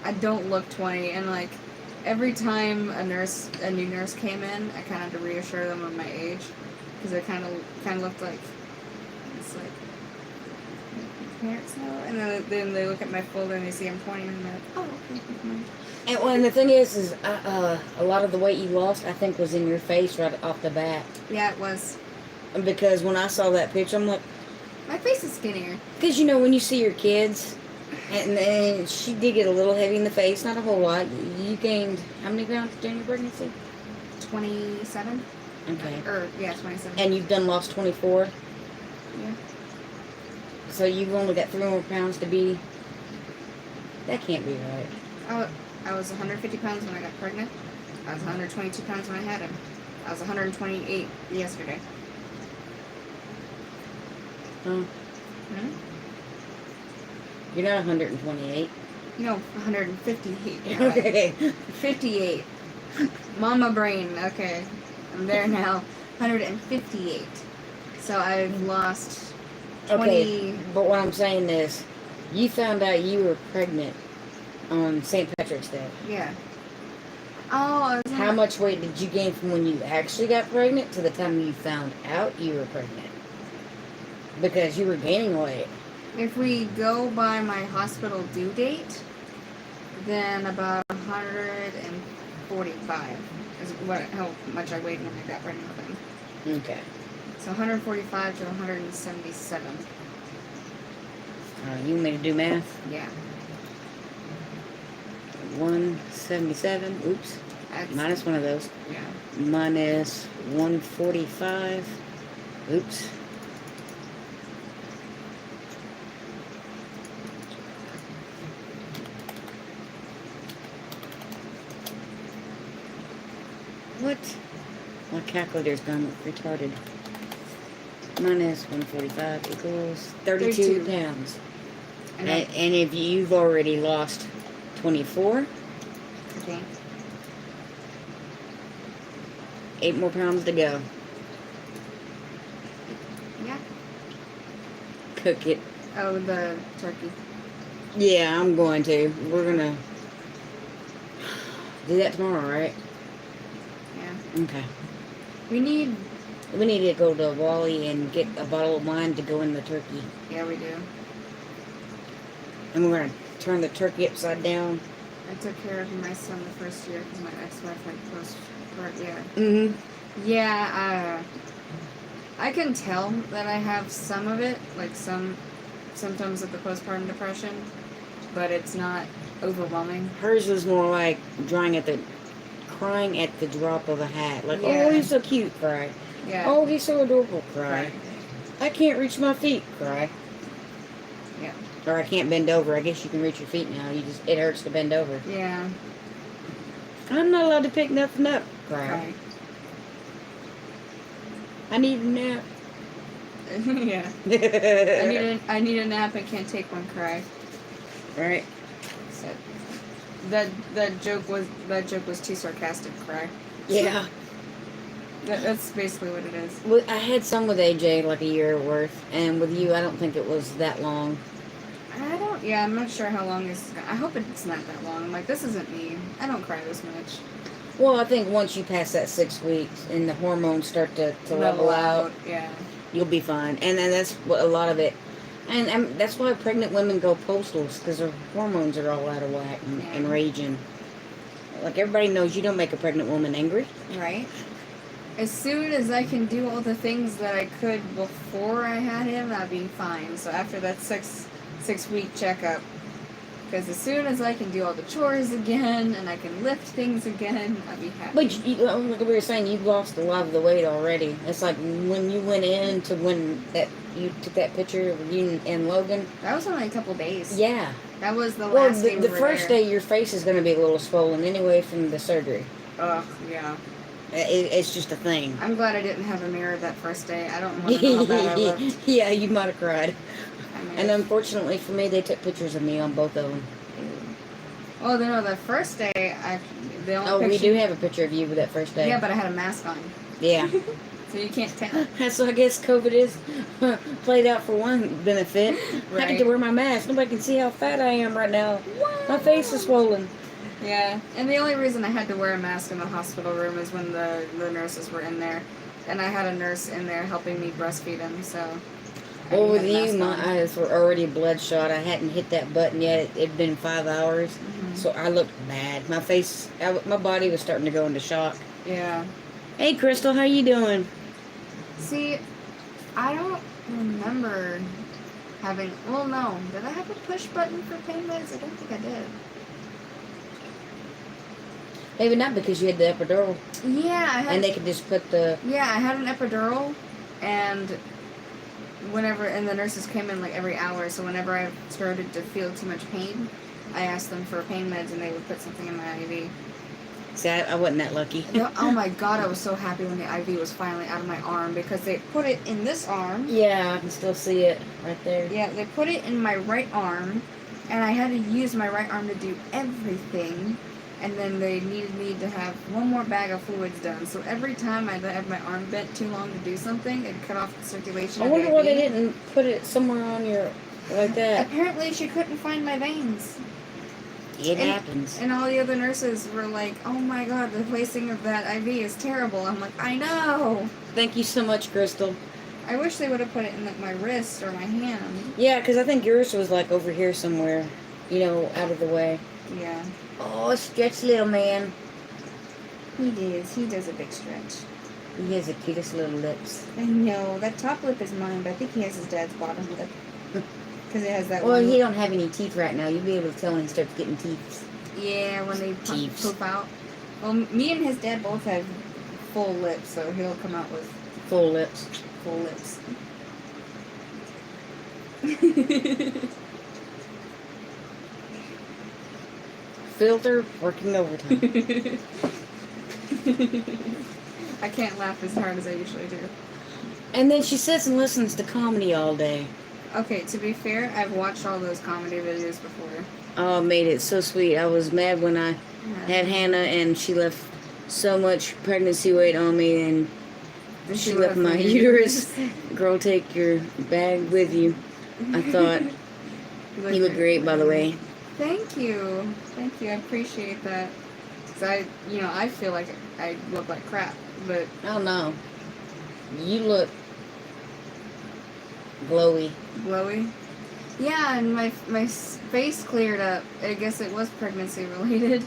I don't look 20, and like every time a new nurse came in, I kind of had to reassure them of my age because it kind of looked like it's like parents know, and then they look at my folder and they see I'm 20, and they're like, oh, okay, never mind. And the thing is a lot of the weight you lost, I think, was in your face right off the bat. Yeah, it was. Because when I saw that picture, I'm like... My face is skinnier. Because, when you see your kids, and then she did get a little heavy in the face, not a whole lot. You gained how many pounds during your pregnancy? 27. Okay. 27. And you've done lost 24? Yeah. So you've only got 3 more pounds to be... That can't be right. Oh, I was 150 pounds when I got pregnant. I was 122 pounds when I had him. I was 128 yesterday. Huh? You're not 128. No, 158. Okay. 58. Mama brain. Okay. I'm there now. 158. So I've lost 20... Okay, but what I'm saying is, you found out you were pregnant on St. Patrick's Day. Yeah. Oh, how much weight did you gain from when you actually got pregnant to the time you found out you were pregnant? Because you were gaining weight. If we go by my hospital due date, then about 145 is how much I weighed when I got pregnant with him. Okay. So 145 to 177. You want me to do math? Yeah. 177. Oops. Minus one of those. Yeah. Minus 145. Oops. What? My calculator's gone retarded. Minus 145 equals 32 pounds. And if you've already lost 24, okay, 8 more pounds to go. Yeah. Cook it. Oh, the turkey. Yeah, I'm going to. We're gonna do that tomorrow, right? Yeah. Okay. We need We need to go to Wally and get a bottle of wine to go in the turkey. Yeah, we do. And we're going to turn the turkey upside down. I took care of my son the first year because my ex-wife had postpartum. Yeah. Mm-hmm. Yeah, I can tell that I have some of it, like some symptoms of the postpartum depression, but it's not overwhelming. Hers was more like crying at the drop of a hat. Like, Yeah. oh, he's so cute, cry. Yeah. Oh, he's so adorable, cry. Right. I can't reach my feet, cry. Yeah. Or I can't bend over. I guess you can reach your feet now. It hurts to bend over. Yeah. I'm not allowed to pick nothing up, cry. Right. I need a nap. Yeah. I need a nap. I can't take one. Cry. Right. So that joke was too sarcastic. Cry. Yeah. That's basically what it is. Well, I had some with AJ, like a year worth, and with you, I don't think it was that long. Yeah, I'm not sure how long this is. I hope it's not that long. I'm like, this isn't me. I don't cry this much. Well, I think once you pass that 6 weeks and the hormones start to level out, yeah, you'll be fine. And then that's what a lot of it. And that's why pregnant women go postals, because their hormones are all out of whack and raging. Like, everybody knows you don't make a pregnant woman angry. Right. As soon as I can do all the things that I could before I had him, I'd be fine. So after that six week checkup, because as soon as I can do all the chores again and I can lift things again, I'll be happy. But like we were saying, you've lost a lot of the weight already. It's like when you went in to when you took that picture of you and Logan. That was only a couple days. Yeah. That was the last day we the were first there. day your face is going to be a little swollen anyway from the surgery. Ugh, yeah. It's just a thing. I'm glad I didn't have a mirror that first day. I don't want to know how bad I looked. Yeah, you might have cried. I mean, And unfortunately for me, they took pictures of me on both of them. oh, no, the first day, the only Oh, picture, we do have a picture of you with that first day. Yeah, but I had a mask on. Yeah. So you can't tell. So I guess COVID is played out for one benefit. I Right. get to wear my mask. Nobody can see how fat I am right now. What? My face is swollen. Yeah, and the only reason I had to wear a mask in the hospital room is when the nurses were in there. And I had a nurse in there helping me breastfeed him, so... Well, with you, my eyes were already bloodshot. I hadn't hit that button yet. It'd been 5 hours, so I looked bad. My face, my body was starting to go into shock. Yeah. Hey, Crystal, how you doing? See, I don't remember having... Well, no. Did I have a push button for pain meds? I don't think I did. Maybe not, because you had the epidural. Yeah, I had... And they could just put the... Yeah, I had an epidural, and the nurses came in like every hour, so whenever I started to feel too much pain, I asked them for pain meds, and they would put something in my IV. See, I wasn't that lucky. Oh my god, I was so happy when the IV was finally out of my arm, because they put it in this arm. Yeah, I can still see it right there. Yeah, they put it in my right arm, and I had to use my right arm to do everything. And then they needed me to have one more bag of fluids done. So every time I'd have my arm bent too long to do something, it'd cut off the circulation. I wonder why they didn't put it somewhere on your... like that. Apparently she couldn't find my veins. It happens. And all the other nurses were like, oh my god, the placing of that IV is terrible. I'm like, I know! Thank you so much, Crystal. I wish they would have put it in like my wrist or my hand. Yeah, because I think yours was like over here somewhere. You know, out of the way. Yeah. Oh, stretch little man. He does. He does a big stretch. He has the cutest little lips. I know. That top lip is mine, but I think he has his dad's bottom lip. Because it has that Well, one. he don't have any teeth right now. You'll be able to tell when he starts getting teeth. Yeah, when they Teeth. poop out. Well, me and his dad both have full lips, so he'll come out with Full lips. full lips. Filter working overtime. I can't laugh as hard as I usually do. And then she sits and listens to comedy all day. Okay, to be fair, I've watched all those comedy videos before. Oh, it made it so sweet. I was mad when I had Hannah and she left so much pregnancy weight on me and she left my uterus. Girl, take your bag with you. I thought you look great, by the way. Thank you. Thank you. I appreciate that. Because I feel like I look like crap, but Oh, no. You look glowy. Glowy. Yeah, and my face cleared up. I guess it was pregnancy related.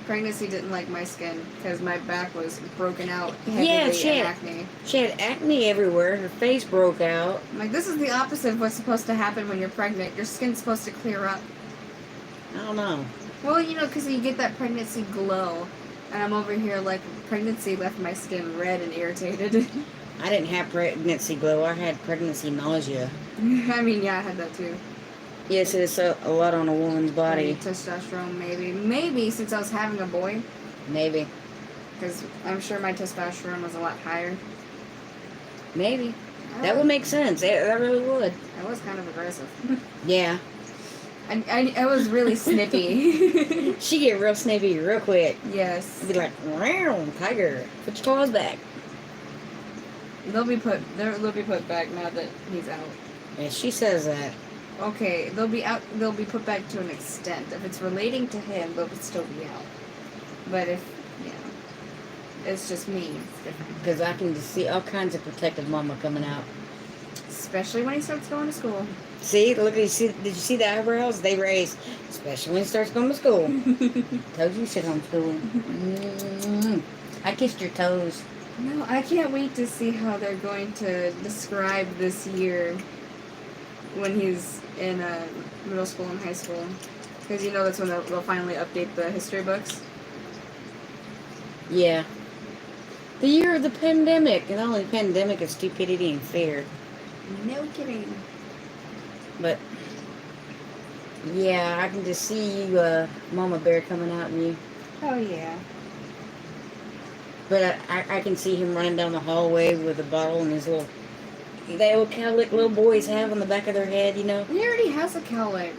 Pregnancy didn't like my skin because my back was broken out heavily and acne. She had acne everywhere. Her face broke out. I'm like, this is the opposite of what's supposed to happen when you're pregnant. Your skin's supposed to clear up. I don't know. Well, you know, because you get that pregnancy glow. And I'm over here like, pregnancy left my skin red and irritated. I didn't have pregnancy glow. I had pregnancy nausea. I mean, yeah, I had that too. Yes, it's a lot on a woman's body. Testosterone, maybe. Maybe since I was having a boy. Maybe. Because I'm sure my testosterone was a lot higher. Maybe. That would make sense. That really would. I was kind of aggressive. Yeah. I was really snippy. She get real snippy real quick. Yes. Be like, "Wow, tiger, put your claws back." They'll be put back now that he's out. And she says that. Okay, they'll be out. They'll be put back to an extent. If it's relating to him, they'll still be out. But if it's just me, it's different. Because I can just see all kinds of protective mama coming out. Especially when he starts going to school. See, look at you. Did you see the eyebrows? They raise, especially when he starts going to school. Told you should homeschool. I kissed your toes. No, I can't wait to see how they're going to describe this year when he's in middle school and high school. Because you know that's when they'll finally update the history books. Yeah. The year of the pandemic. And the only pandemic is stupidity and fear. No kidding. But, yeah, I can just see you, Mama Bear coming out in you. Oh, yeah. But I can see him running down the hallway with a bottle and his little... They old cowlick little boys have on the back of their head, you know? He already has a cowlick.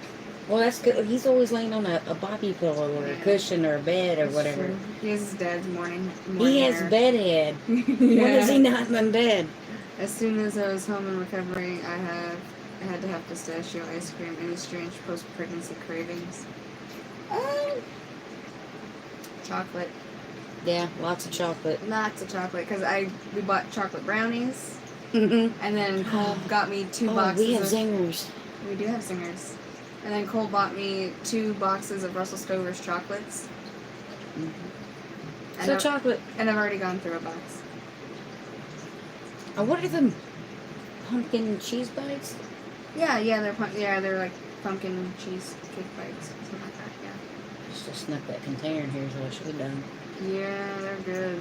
Well, that's good. He's always laying on a bobby pillow or a cushion or a bed or whatever. True. He has his dad's morning He has hair. bed head. Yeah. When is he not in bed? As soon as I was home and recovering, I had to have pistachio ice cream. Any strange post-pregnancy cravings? Chocolate. Yeah, lots of chocolate. Lots of chocolate, because we bought chocolate brownies, Mm-hmm. and then Cole got me 2 boxes. We have zingers. We do have singers. And then Cole bought me 2 boxes of Russell Stover's chocolates. Mm-hmm. So chocolate. And I've already gone through a box. What are them? Pumpkin cheese bites? Yeah, they're like pumpkin cheese cake bites, something like that. Yeah. Just snuck that container in here, so I should have done. Yeah, they're good.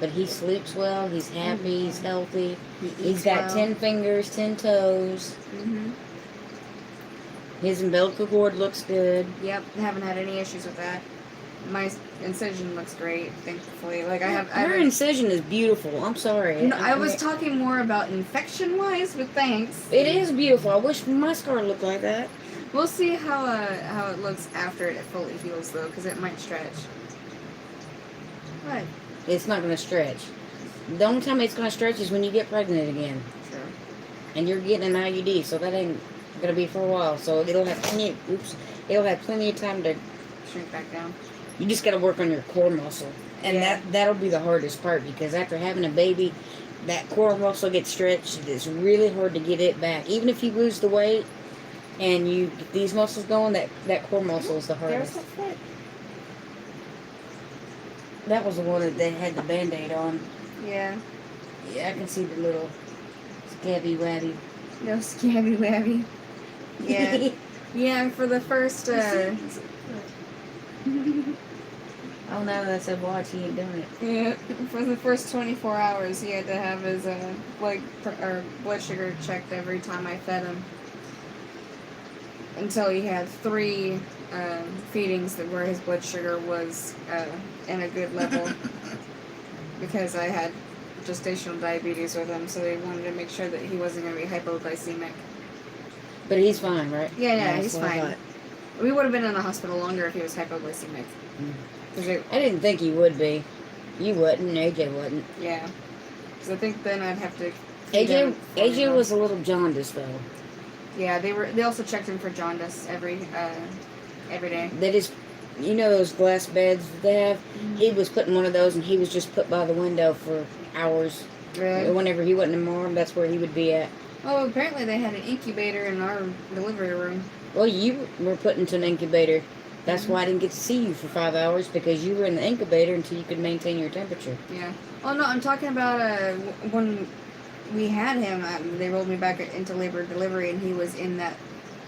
But he sleeps well. He's happy. He's healthy. He's got well. 10 fingers, 10 toes. Mhm. His umbilical cord looks good. Yep, haven't had any issues with that. My incision looks great, thankfully. Like Her incision is beautiful. I'm sorry. No, I was talking more about infection-wise, but thanks. It is beautiful. I wish my scar looked like that. We'll see how it looks after it fully heals, though, because it might stretch. What? It's not going to stretch. The only time it's going to stretch is when you get pregnant again. Sure. And you're getting an IUD, so that ain't going to be for a while. So it'll have plenty. It'll have plenty of time to shrink back down. You just got to work on your core muscle, and that'll be the hardest part, because after having a baby, that core muscle gets stretched. It's really hard to get it back. Even if you lose the weight and you get these muscles going, that core muscle is the hardest. There's the foot. That was the one that they had the Band-Aid on. Yeah. Yeah, I can see the little scabby wabby. No scabby wabby. Yeah. Yeah, for the first Oh, now that I said watch, he ain't doing it. Yeah, for the first 24 hours, he had to have his blood sugar checked every time I fed him. Until he had 3 feedings where his blood sugar was in a good level. Because I had gestational diabetes with him, so they wanted to make sure that he wasn't going to be hypoglycemic. But he's fine, right? Yeah, he's fine. We would have been in the hospital longer if he was hypoglycemic. I didn't think he would be. You wouldn't. AJ wouldn't. Yeah. Because I think then I'd have to... AJ was a little jaundiced, though. Yeah, they also checked him for jaundice every day. That is you know those glass beds that they have? Mhm. He was put in one of those, and he was just put by the window for hours. Really? Whenever he wasn't in warm, that's where he would be at. Oh, apparently they had an incubator in our delivery room. Well, you were put into an incubator. That's Mhm. why I didn't get to see you for 5 hours, because you were in the incubator until you could maintain your temperature. Yeah. Oh no, I'm talking about when we had him. They rolled me back into labor and delivery, and he was in that.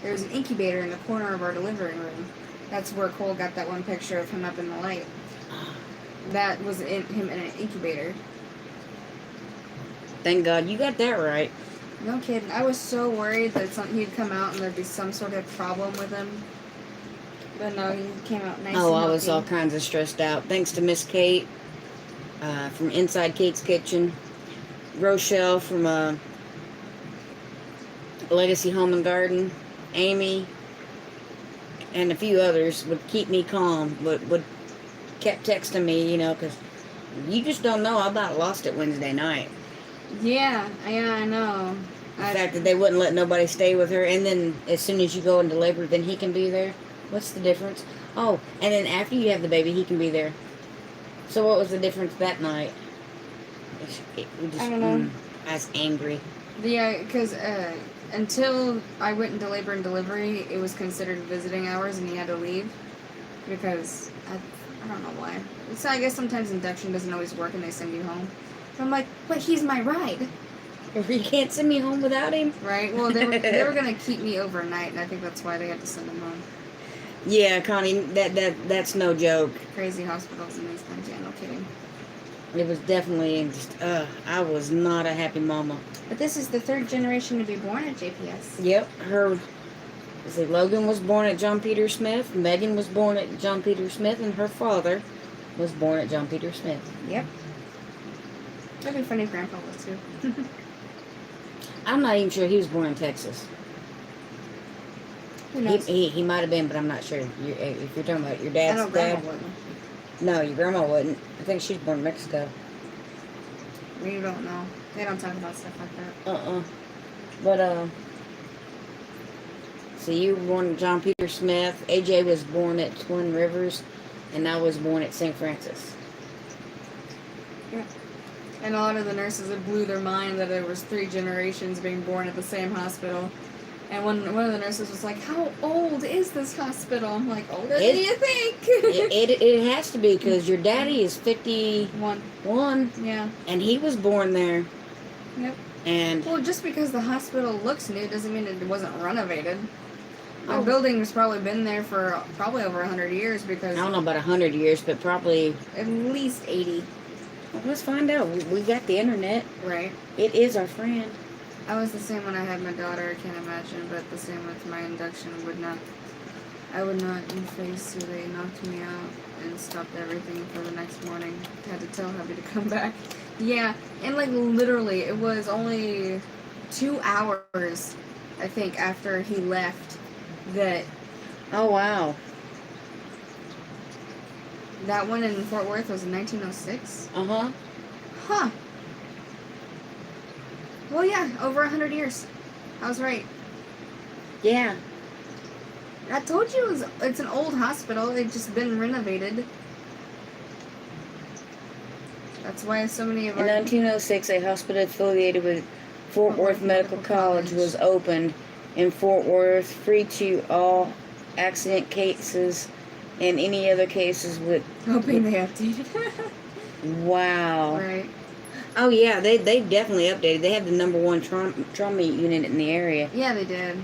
There was an incubator in the corner of our delivery room. That's where Cole got that one picture of him up in the light. That was him in an incubator. Thank God you got that right. No kidding. I was so worried that he'd come out and there'd be some sort of problem with him. But no, he came out nice Oh, and I was all healthy. kinds of stressed out. Thanks to Miss Kate from Inside Kate's Kitchen, Rochelle from Legacy Home and Garden, Amy, and a few others would keep me calm. Would kept texting me, because you just don't know. I about lost it Wednesday night. Yeah, I know. The fact that they wouldn't let nobody stay with her, and then as soon as you go into labor, then he can be there. What's the difference? Oh, and then after you have the baby, he can be there. So what was the difference that night? I don't know. I was angry. Yeah, because until I went into labor and delivery, it was considered visiting hours, and he had to leave because I don't know why. So I guess sometimes induction doesn't always work, and they send you home. So I'm like, but he's my ride. You can't send me home without him. Right. Well, they were gonna keep me overnight, and I think that's why they had to send him home. Yeah, Connie, that's no joke. Crazy hospitals in these things. Yeah, no kidding. It was definitely just, I was not a happy mama. But this is the third generation to be born at JPS. Yep, Logan was born at John Peter Smith, Megan was born at John Peter Smith, and her father was born at John Peter Smith. Yep. That'd be funny if Grandpa was too. I'm not even sure he was born in Texas. Who knows? He might have been, but I'm not sure. If you're talking about your I dad's know Grandma dad. wouldn't. No, your grandma wouldn't. I think she's born in Mexico. We don't know. They don't talk about stuff like that. But, so you were born at John Peter Smith. AJ was born at Twin Rivers, and I was born at St. Francis. Yeah. And a lot of the nurses, it blew their mind that there was 3 generations being born at the same hospital. And one of the nurses was like, "How old is this hospital?" I'm like, "Older than you think." It has to be, because your daddy is 51. Yeah. And he was born there. Yep. And Well, just because the hospital looks new doesn't mean it wasn't renovated. The Oh. building's probably been there for probably over 100 years because I don't know about 100 years, but probably. at least 80. Well, let's find out. We got the internet. Right. It is our friend. I was the same when I had my daughter, I can't imagine, but the same with my induction. I would not face, so they knocked me out and stopped everything for the next morning. Had to tell hubby to come back. Yeah, and like literally, it was only 2 hours, I think, after he left that Oh, wow. one in Fort Worth was in 1906. Uh-huh. Huh. Well, yeah, over 100 years. I was right. Yeah. I told you it's an old hospital. It's just been renovated. That's why so many of In our... 1906, a hospital affiliated with Fort Worth Medical College was opened in Fort Worth, free to all accident cases and any other cases with... Hoping they updated. Wow. Right. Oh, yeah, they've definitely updated. They have the #1 trauma unit in the area. Yeah, they did.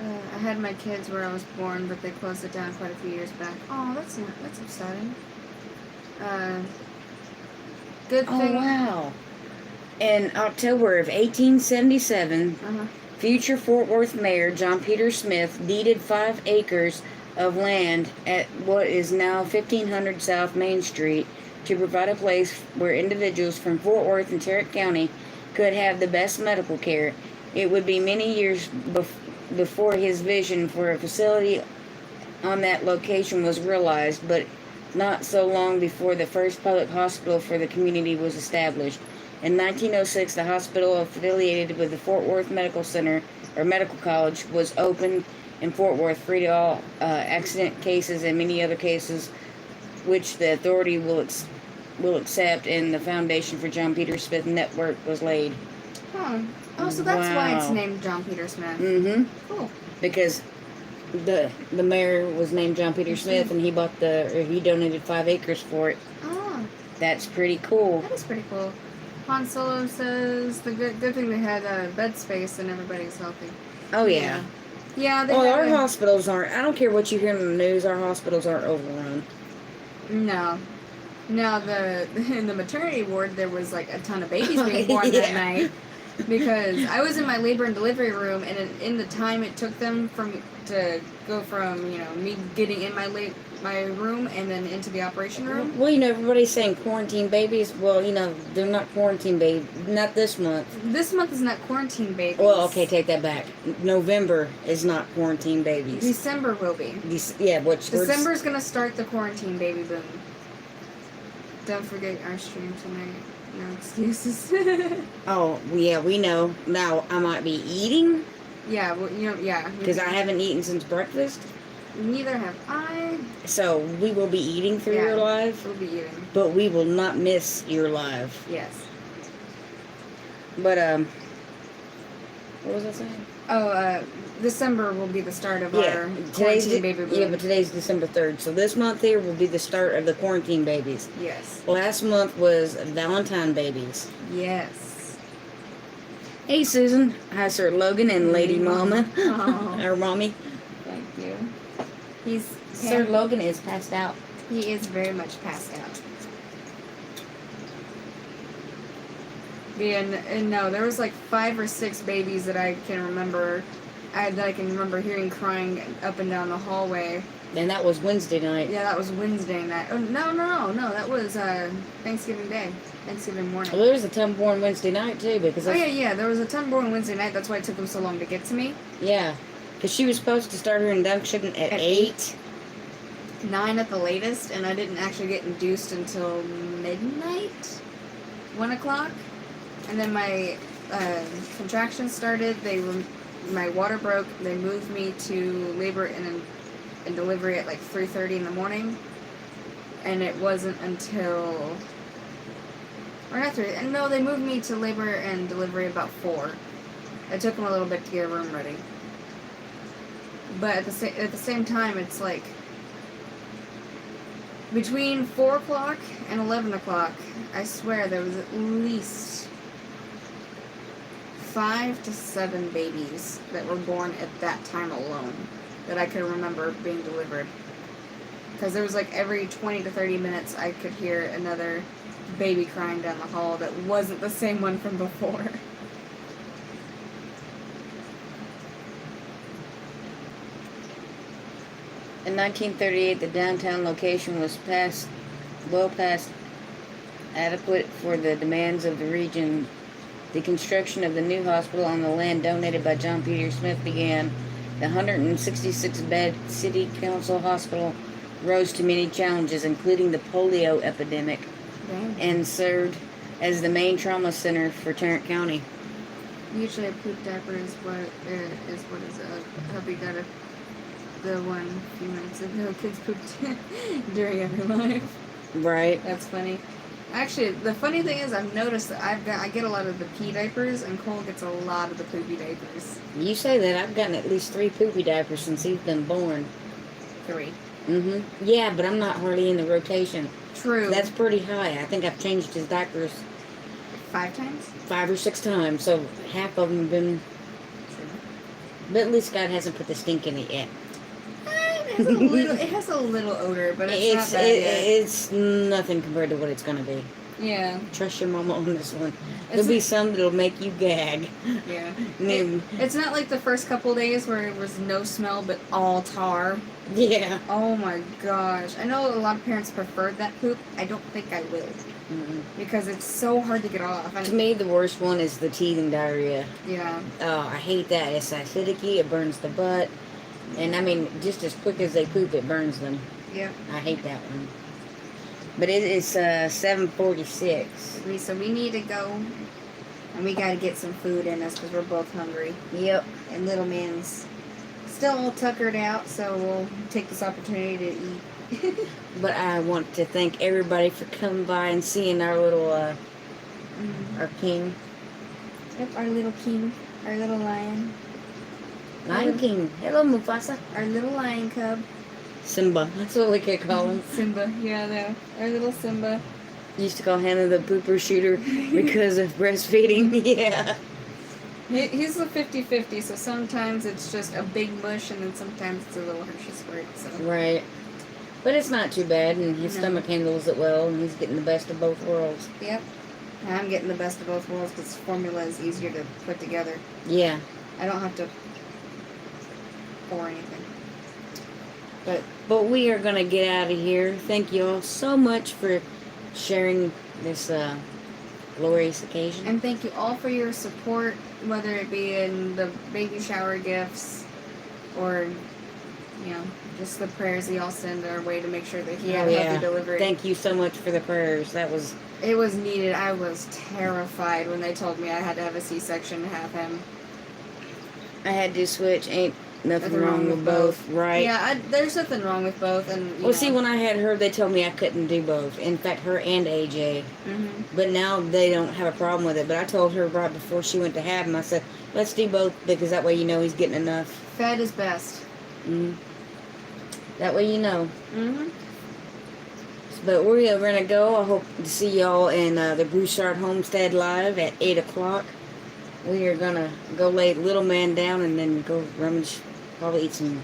I had my kids where I was born, but they closed it down quite a few years back. Oh, that's upsetting. Good thing. Oh, wow. In October of 1877, Uh-huh. future Fort Worth Mayor John Peter Smith deeded 5 acres of land at what is now 1500 South Main Street to provide a place where individuals from Fort Worth and Tarrant County could have the best medical care. It would be many years before his vision for a facility on that location was realized, but not so long before the first public hospital for the community was established. In 1906, the hospital affiliated with the Fort Worth Medical Center, or Medical College, was opened in Fort Worth, free to all accident cases and many other cases which the authority will accept, and the foundation for John Peter Smith Network was laid. Huh. Oh, so that's why it's Wow. named John Peter Smith. Mm-hmm. Cool. Because the mayor was named John Peter Smith, and he donated 5 acres for it. Oh, That's pretty cool. that is pretty cool. Han Solo says the good thing they had bed space and everybody's healthy. Oh yeah. Yeah, they Well, have our hospitals aren't. I don't care what you hear in the news. Our hospitals aren't overrun. No. Now, in the maternity ward, there was like a ton of babies being born that night. Because I was in my labor and delivery room, and in the time it took them to go from, me getting in my room and then into the operation room. Well, everybody's saying quarantine babies. Well, they're not quarantine babies. Not this month. This month is not quarantine babies. Well, okay, take that back. November is not quarantine babies. December will be. December's going to start the quarantine baby boom. Don't forget our stream tonight. No excuses. Oh, yeah, we know. Now, I might be eating. Yeah, well, yeah. Because I haven't eaten since breakfast. Neither have I. So, we will be eating through your live. We'll be eating. But we will not miss your live. Yes. But, what was I saying? Oh, December will be the start of our quarantine baby boom. Yeah, but today's December 3rd. So this month here will be the start of the quarantine babies. Yes. Last month was Valentine babies. Yes. Hey, Susan. Hi, Sir Logan and Lady Mama. Oh. Our mommy. Thank you. Sir Logan is passed out. He is very much passed out. Yeah, and no, there was like 5 or 6 babies that I can remember. That I can remember hearing crying up and down the hallway. And that was Wednesday night. Yeah, that was Wednesday night. Oh, no, that was Thanksgiving Day, Thanksgiving morning. Well, there was a ton born Wednesday night too, because yeah, there was a ton born Wednesday night. That's why it took them so long to get to me. Yeah, because she was supposed to start her induction at 8. 9 at the latest, and I didn't actually get induced until midnight, 1 o'clock, and then my contractions started. My water broke. They moved me to labor and delivery at like 3:30 in the morning, and it wasn't until, or not 3. And no, they moved me to labor and delivery about 4. It took them a little bit to get a room ready, but at the same time, it's like between 4 o'clock and 11 o'clock, I swear there was at least 5 to 7 babies that were born at that time alone that I could remember being delivered. Because there was like every 20 to 30 minutes I could hear another baby crying down the hall that wasn't the same one from before. In 1938, the downtown location was well past adequate for the demands of the region. The construction of the new hospital on the land donated by John Peter Smith began. The 166-bed City Council Hospital rose to many challenges, including the polio epidemic, and served as the main trauma center for Tarrant County. Usually a poop diaper is what is hubby got the one a few minutes ago. Kids pooped during every life. Right. That's funny. Actually, the funny thing is, I've noticed that I get a lot of the pee diapers, and Cole gets a lot of the poopy diapers. You say that. I've gotten at least 3 poopy diapers since he's been born. 3. Mm-hmm. Yeah, but I'm not hardly in the rotation. True. That's pretty high. I think I've changed his diapers 5 times? 5 or 6 times, so half of them have been... True. But at least God hasn't put the stink in it yet. It has a little odor, but it's not bad yet. It's nothing compared to what it's going to be. Yeah. Trust your mama on this one. There'll be some that'll make you gag. Yeah. It's not like the first couple days where it was no smell but all tar. Yeah. Oh my gosh. I know a lot of parents preferred that poop. I don't think I will. Mm-mm. Because it's so hard to get off. To me, the worst one is the teething diarrhea. Yeah. Oh, I hate that. It's acidic. It burns the butt. And I mean, just as quick as they poop, it burns them. Yep. I hate that one. But it is 7:46. So we need to go, and we gotta get some food in us because we're both hungry. Yep. And little man's still all tuckered out, so we'll take this opportunity to eat. But I want to thank everybody for coming by and seeing our little, our king. Yep, our little king, our little lion. Lion King. Hello, Mufasa. Our little lion cub. Simba. That's what we could call him. Simba, yeah, no. Our little Simba. Used to call Hannah the pooper shooter because of breastfeeding. Yeah. He's a 50-50, so sometimes it's just a big mush, and then sometimes it's a little Hershey squirt. So. Right. But it's not too bad, and his No. stomach handles it well, and he's getting the best of both worlds. Yep. And I'm getting the best of both worlds because formula is easier to put together. Yeah. I don't have to pour anything. But we are going to get out of here. Thank you all so much for sharing this glorious occasion. And thank you all for your support, whether it be in the baby shower gifts or, you know, just the prayers that y'all send our way to make sure that he had a healthy delivery. Thank you so much for the prayers. It was needed. I was terrified when they told me I had to have a C-section to have him. I had to switch. Ain't nothing wrong with both, right? Yeah, there's nothing wrong with both. And Well, see, when I had her, they told me I couldn't do both. In fact, her and AJ. Mm-hmm. But now they don't have a problem with it. But I told her right before she went to have him, I said, let's do both because that way you know he's getting enough. Fed is best. Mm-hmm. That way you know. Mm-hmm. But we are going to go. I hope to see y'all in the Broussard Homestead Live at 8 o'clock. We are going to go lay little man down and then go rummage. Probably eat some...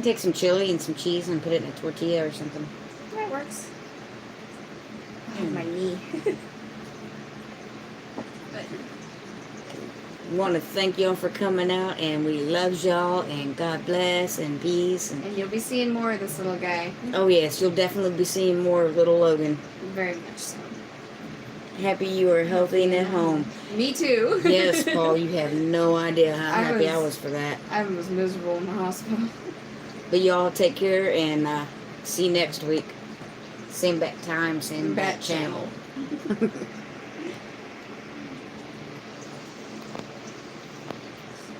take some chili and some cheese and put it in a tortilla or something. That works. I have my knee. But We want to thank y'all for coming out, and we love y'all, and God bless, and peace. and you'll be seeing more of this little guy. Oh, yes, you'll definitely be seeing more of little Logan. Very much so. Happy you are healthy and at home. Me too. Yes, Paul, you have no idea how happy I was for that. I was miserable in the hospital. But y'all take care, and see you next week. Same bat time, same bat Bat channel.